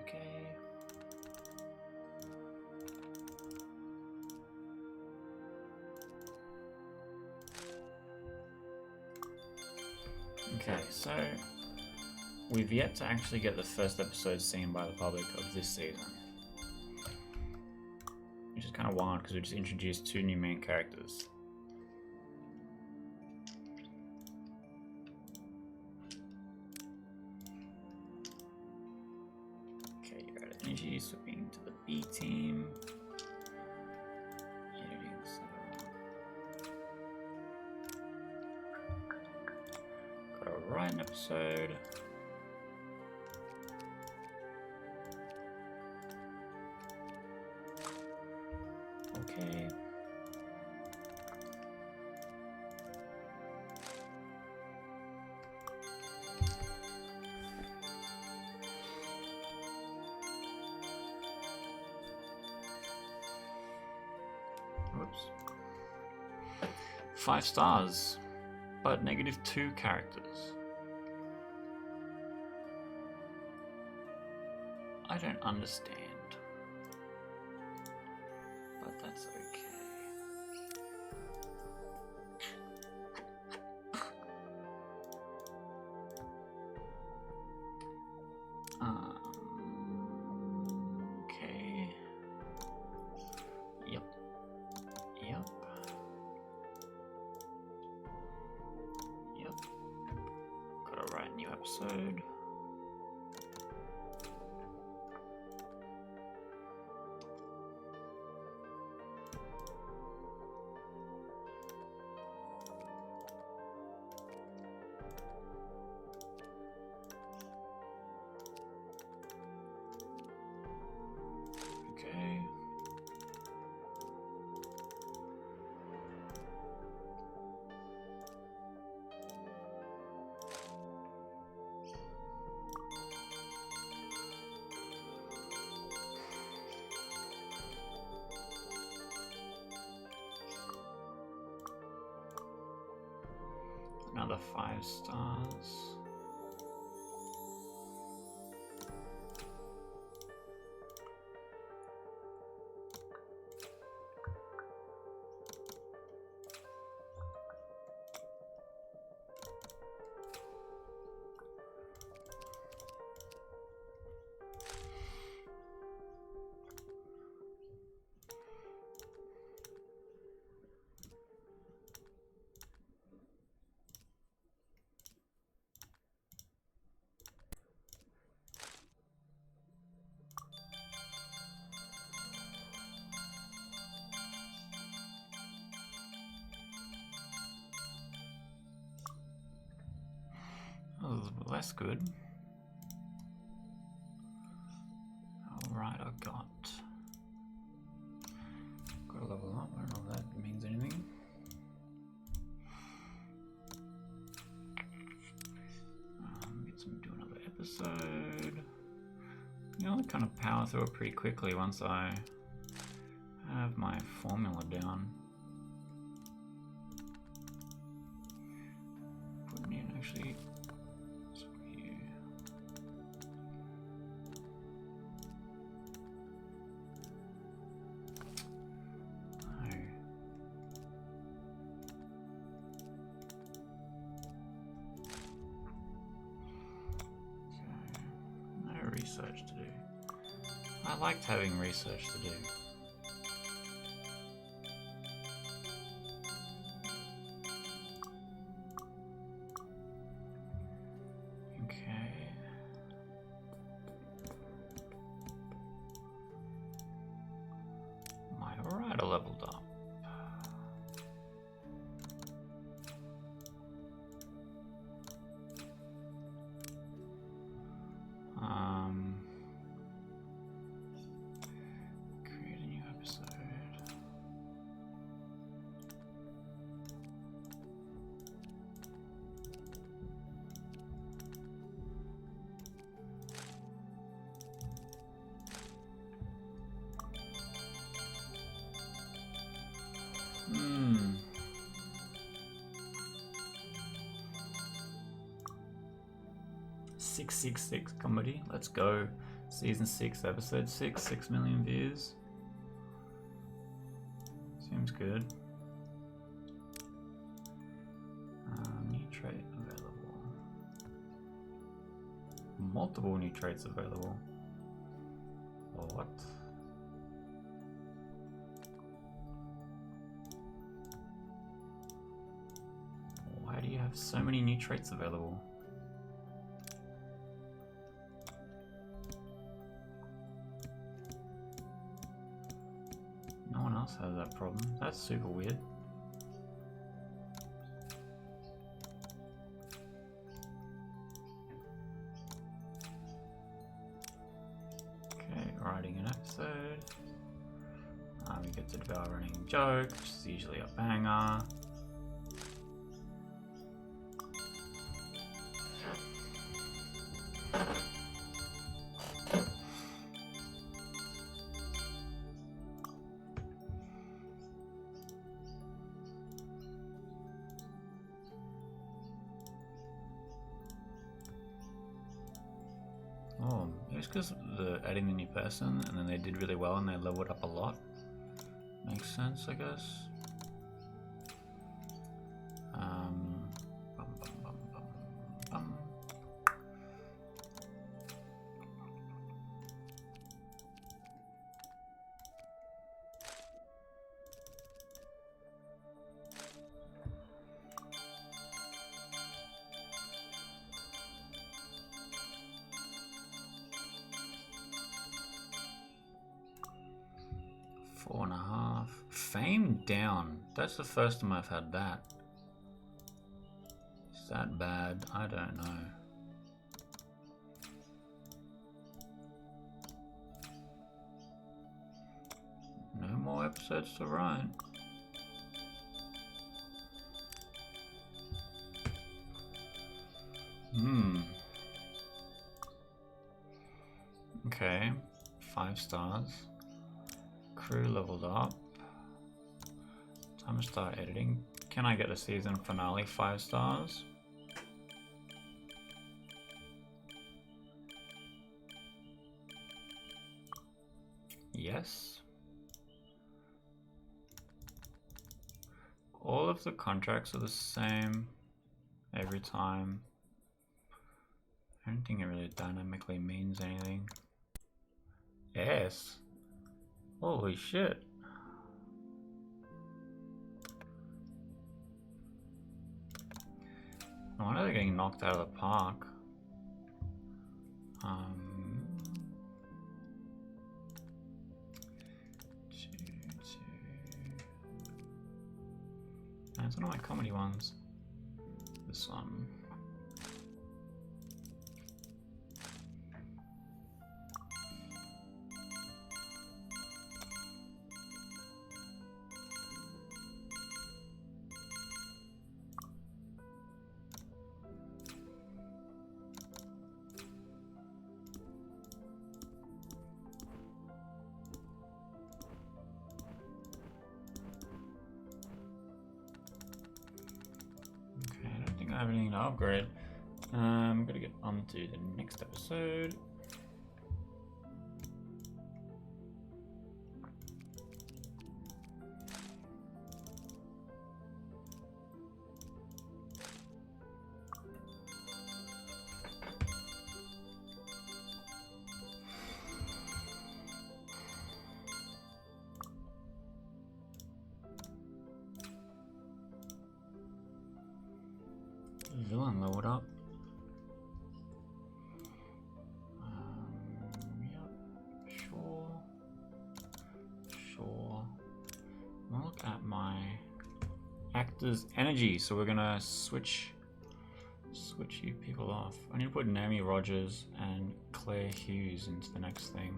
Okay. Okay, so we've yet to actually get the first episode seen by the public of this season. Which is kind of wild because we just introduced 2 new main characters. Energy swapping to the B team. Editing setup. Gotta write an episode. Okay. Whoops. 5 stars, but -2 characters. I don't understand, but that's okay. Okay. Yep. Gotta write a new episode. Another 5 stars. Well, that's good. Alright, I got a level up. I don't know if that means anything. Do another episode. You know, I kind of power through it pretty quickly once I have my formula down. Put me in actually. Research to do. I liked having research to do. Okay. My rider leveled up. Create a new episode. Hmm. .666 comedy. Let's go. Season 6, episode 6, 6 million views. Seems good. New trait available. Multiple new traits available. What? Why do you have so many new traits available? No one else has that problem. That's super weird. Okay, writing an episode. We get to develop running joke, which is usually a banger. Oh, it's because the adding the new person and then they did really well and they leveled up a lot. Makes sense, I guess. Bum, bum, bum, bum, bum. 4.5. Fame down. That's the first time I've had that. Is that bad? I don't know. No more episodes to write. Okay. 5 stars. Crew leveled up. Time to start editing. Can I get a season finale 5 stars? Yes. All of the contracts are the same every time. I don't think it really dynamically means anything. Yes. Holy shit. No wonder they're getting knocked out of the park. It's one of my comedy ones. This one. I have anything to upgrade. I'm gonna get on to the next episode. Villain leveled up. Yep, sure. I'm gonna look at my actor's energy, so we're gonna switch you people off. I need to put Naomi Rogers and Claire Hughes into the next thing.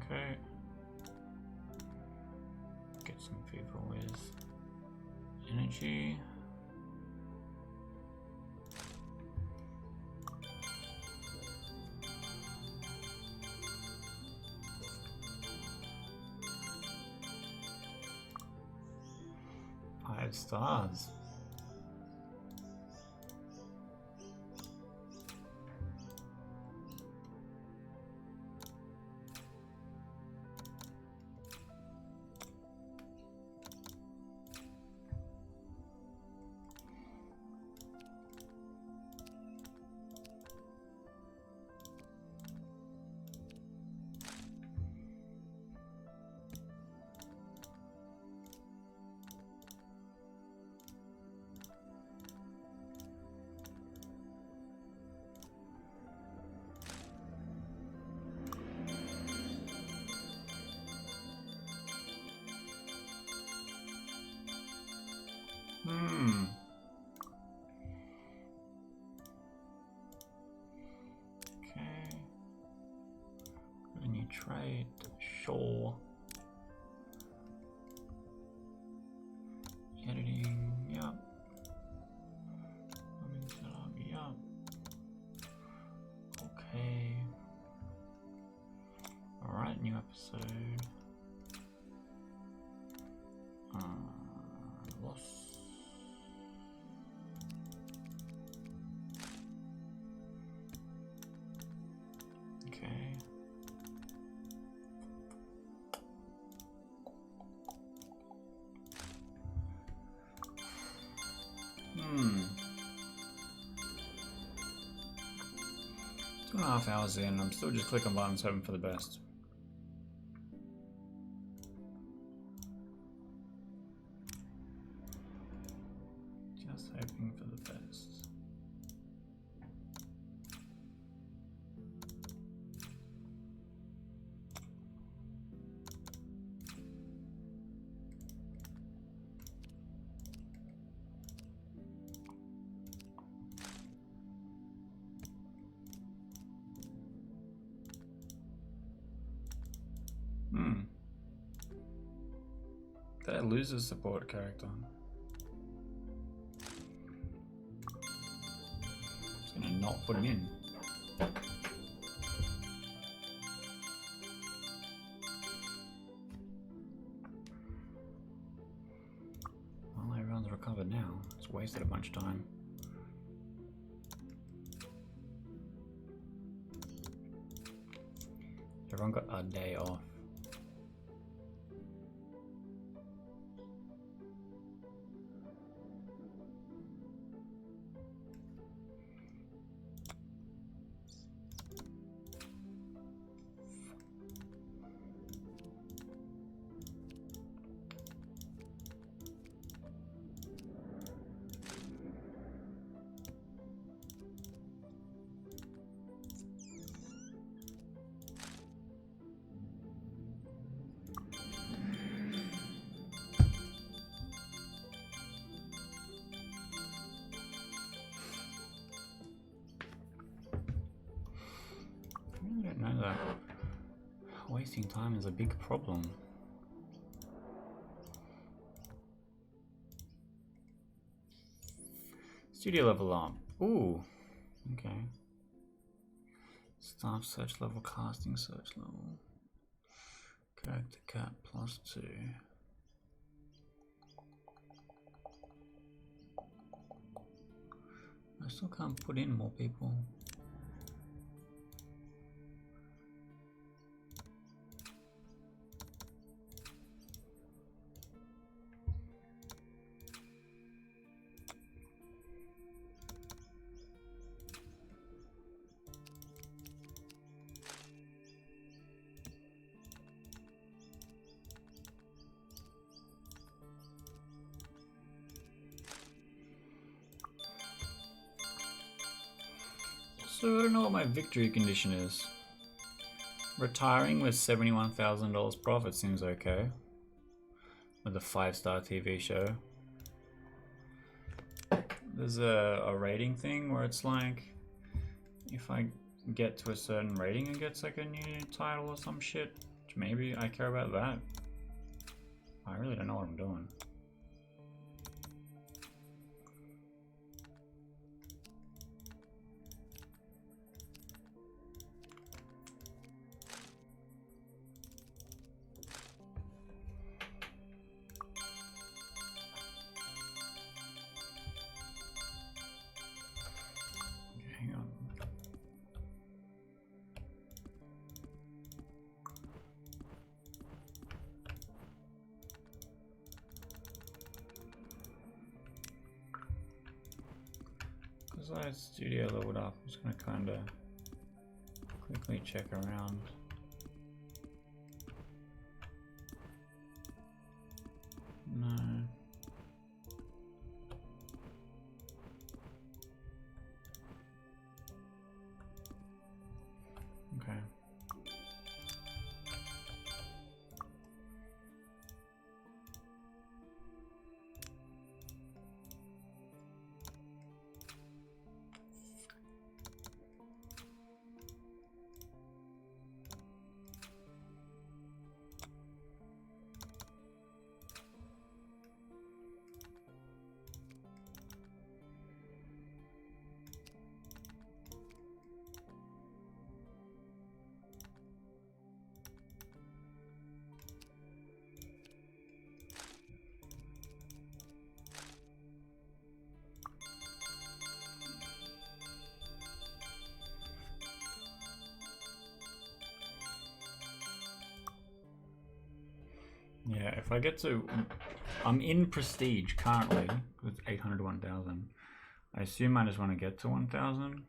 Okay. Get some people with energy. Five stars. Okay. Got a new trait. Sure. Editing. Yep. Plumbing setup. Yep. Okay. Alright, new episode. Loss. Okay. Two and a half hours in, I'm still just clicking buttons hoping for the best. Just hoping for the best. Did I lose a support character? I'm just gonna not put him in. Well, everyone's recovered now. It's wasted a bunch of time. Everyone got a day off. I don't know that wasting time is a big problem. Studio level up. Ooh. Okay. Staff search level, casting search level. Character cap +2. I still can't put in more people. So I don't know what my victory condition is. Retiring with $71,000 profit seems okay. With a 5-star TV show. There's a rating thing where it's like, if I get to a certain rating, it gets like a new title or some shit. Maybe I care about that. I really don't know what I'm doing. Because I studio leveled up, I'm just gonna kinda quickly check around. No. Okay. Yeah, if I get to... I'm in Prestige currently with 800 to 1,000. I assume I just want to get to 1,000.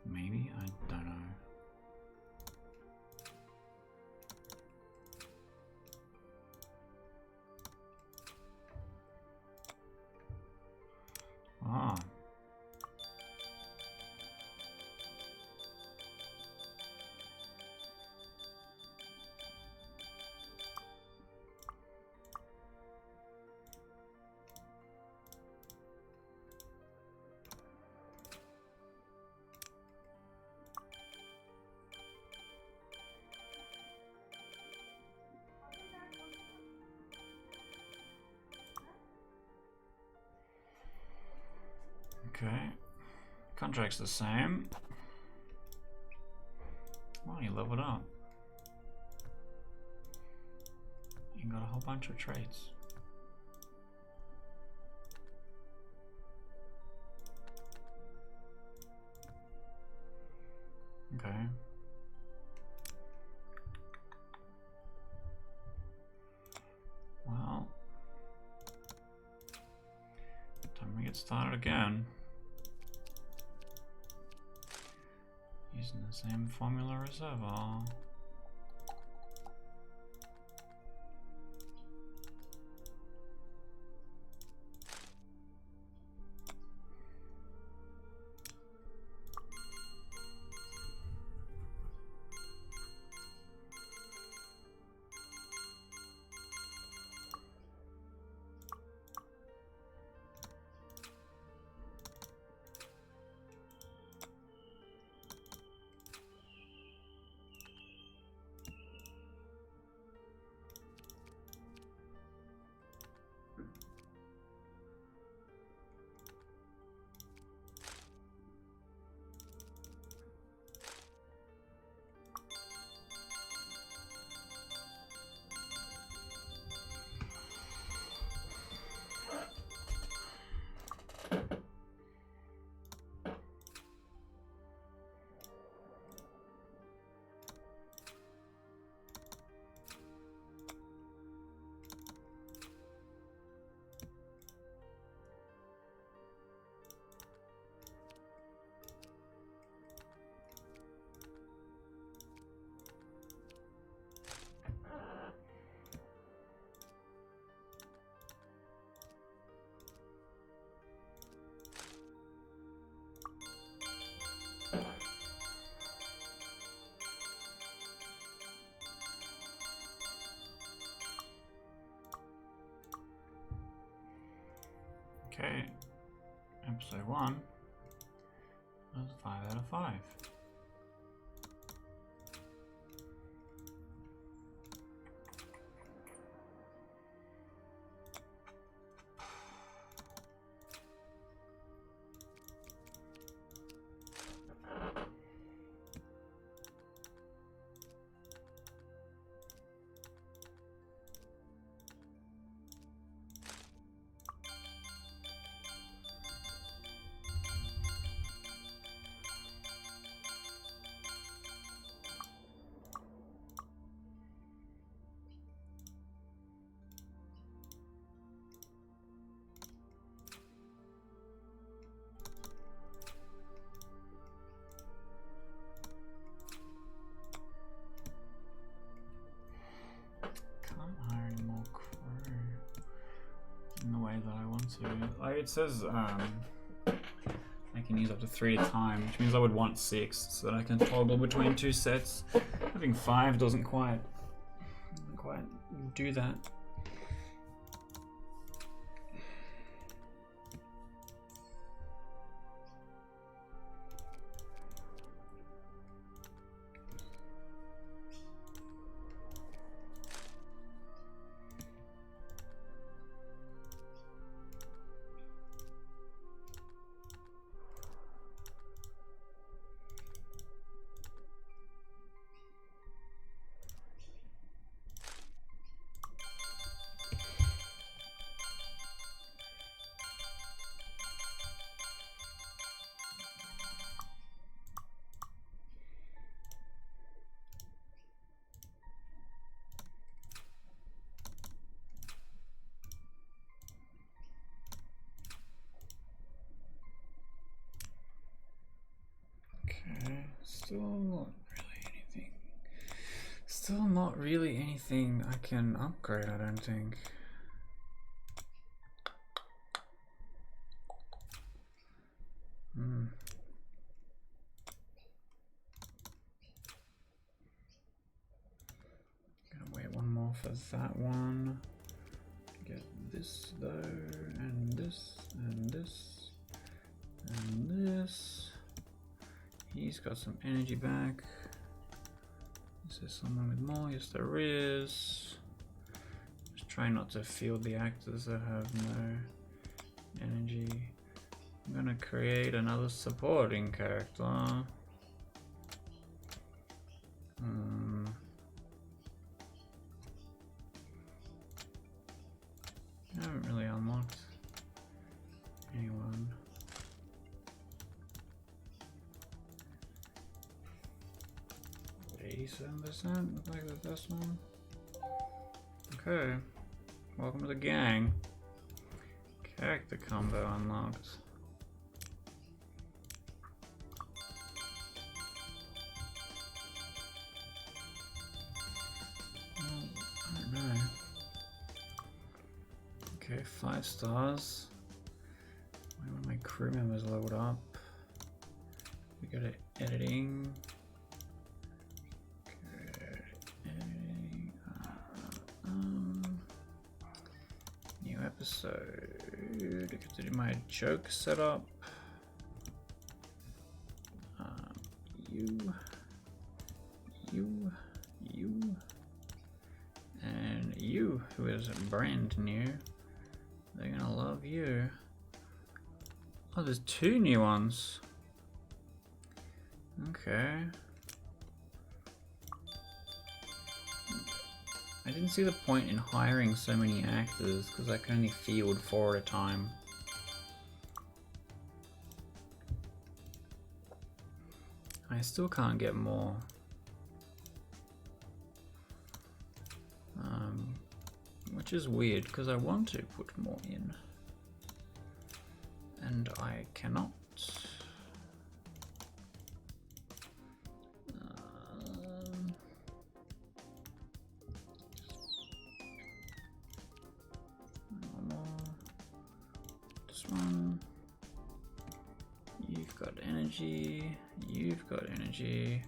Maybe? I don't know. Ah. Okay. Contract's the same. Well, you leveled up. You got a whole bunch of traits. Okay. Well, time we get started again. Using the same formula as ever. Okay, episode 1 was 5 out of 5. That I want to. Like it says, I can use up to 3 at a time, which means I would want 6 so that I can toggle between 2 sets. Having 5 doesn't quite do that. Still not really anything I can upgrade, I don't think. Gotta wait one more for that one. Get this though, and this, and this, and this. He's got some energy back. Is there someone with more? Yes, there is. Just try not to field the actors that have no energy. I'm gonna create another supporting character. I haven't really unlocked anyone. %, look like the best one. Okay, welcome to the gang. Character combo unlocked. I don't know. Okay, 5 stars. One of my crew members leveled up. We go to editing. New episode. Get to do my joke setup. You, and you, who is brand new. They're gonna love you. Oh, there's 2 new ones. Okay. I didn't see the point in hiring so many actors because I can only field 4 at a time. I still can't get more. Which is weird because I want to put more in. And I cannot. This one. You've got energy. You've got energy.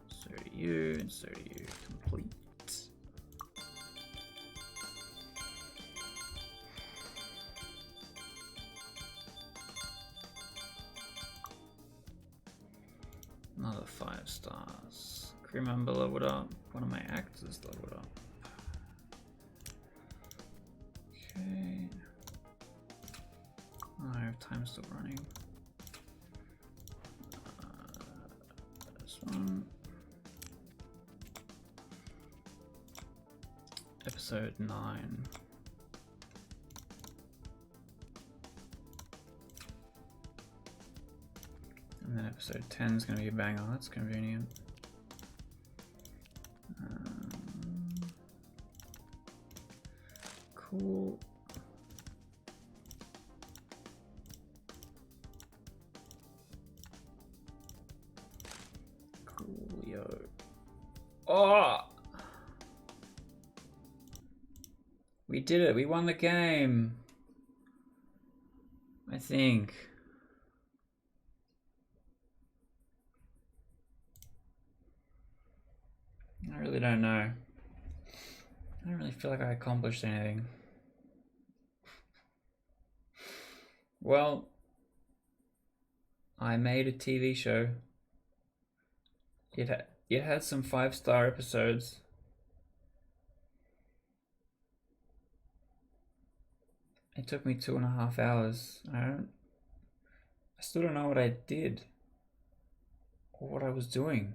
So do you, and so do you. Complete. Another 5 stars. Crew member leveled up. One of my actors leveled up. Okay. Oh, I have time still running. This one. Episode 9. And then episode 10 is going to be a banger. That's convenient. Cool. Coolio. Oh! We did it. We won the game. I think. I really don't know. I don't really feel like I accomplished anything. Well, I made a TV show. It had some 5-star episodes. It took me 2.5 hours. I still don't know what I did or what I was doing.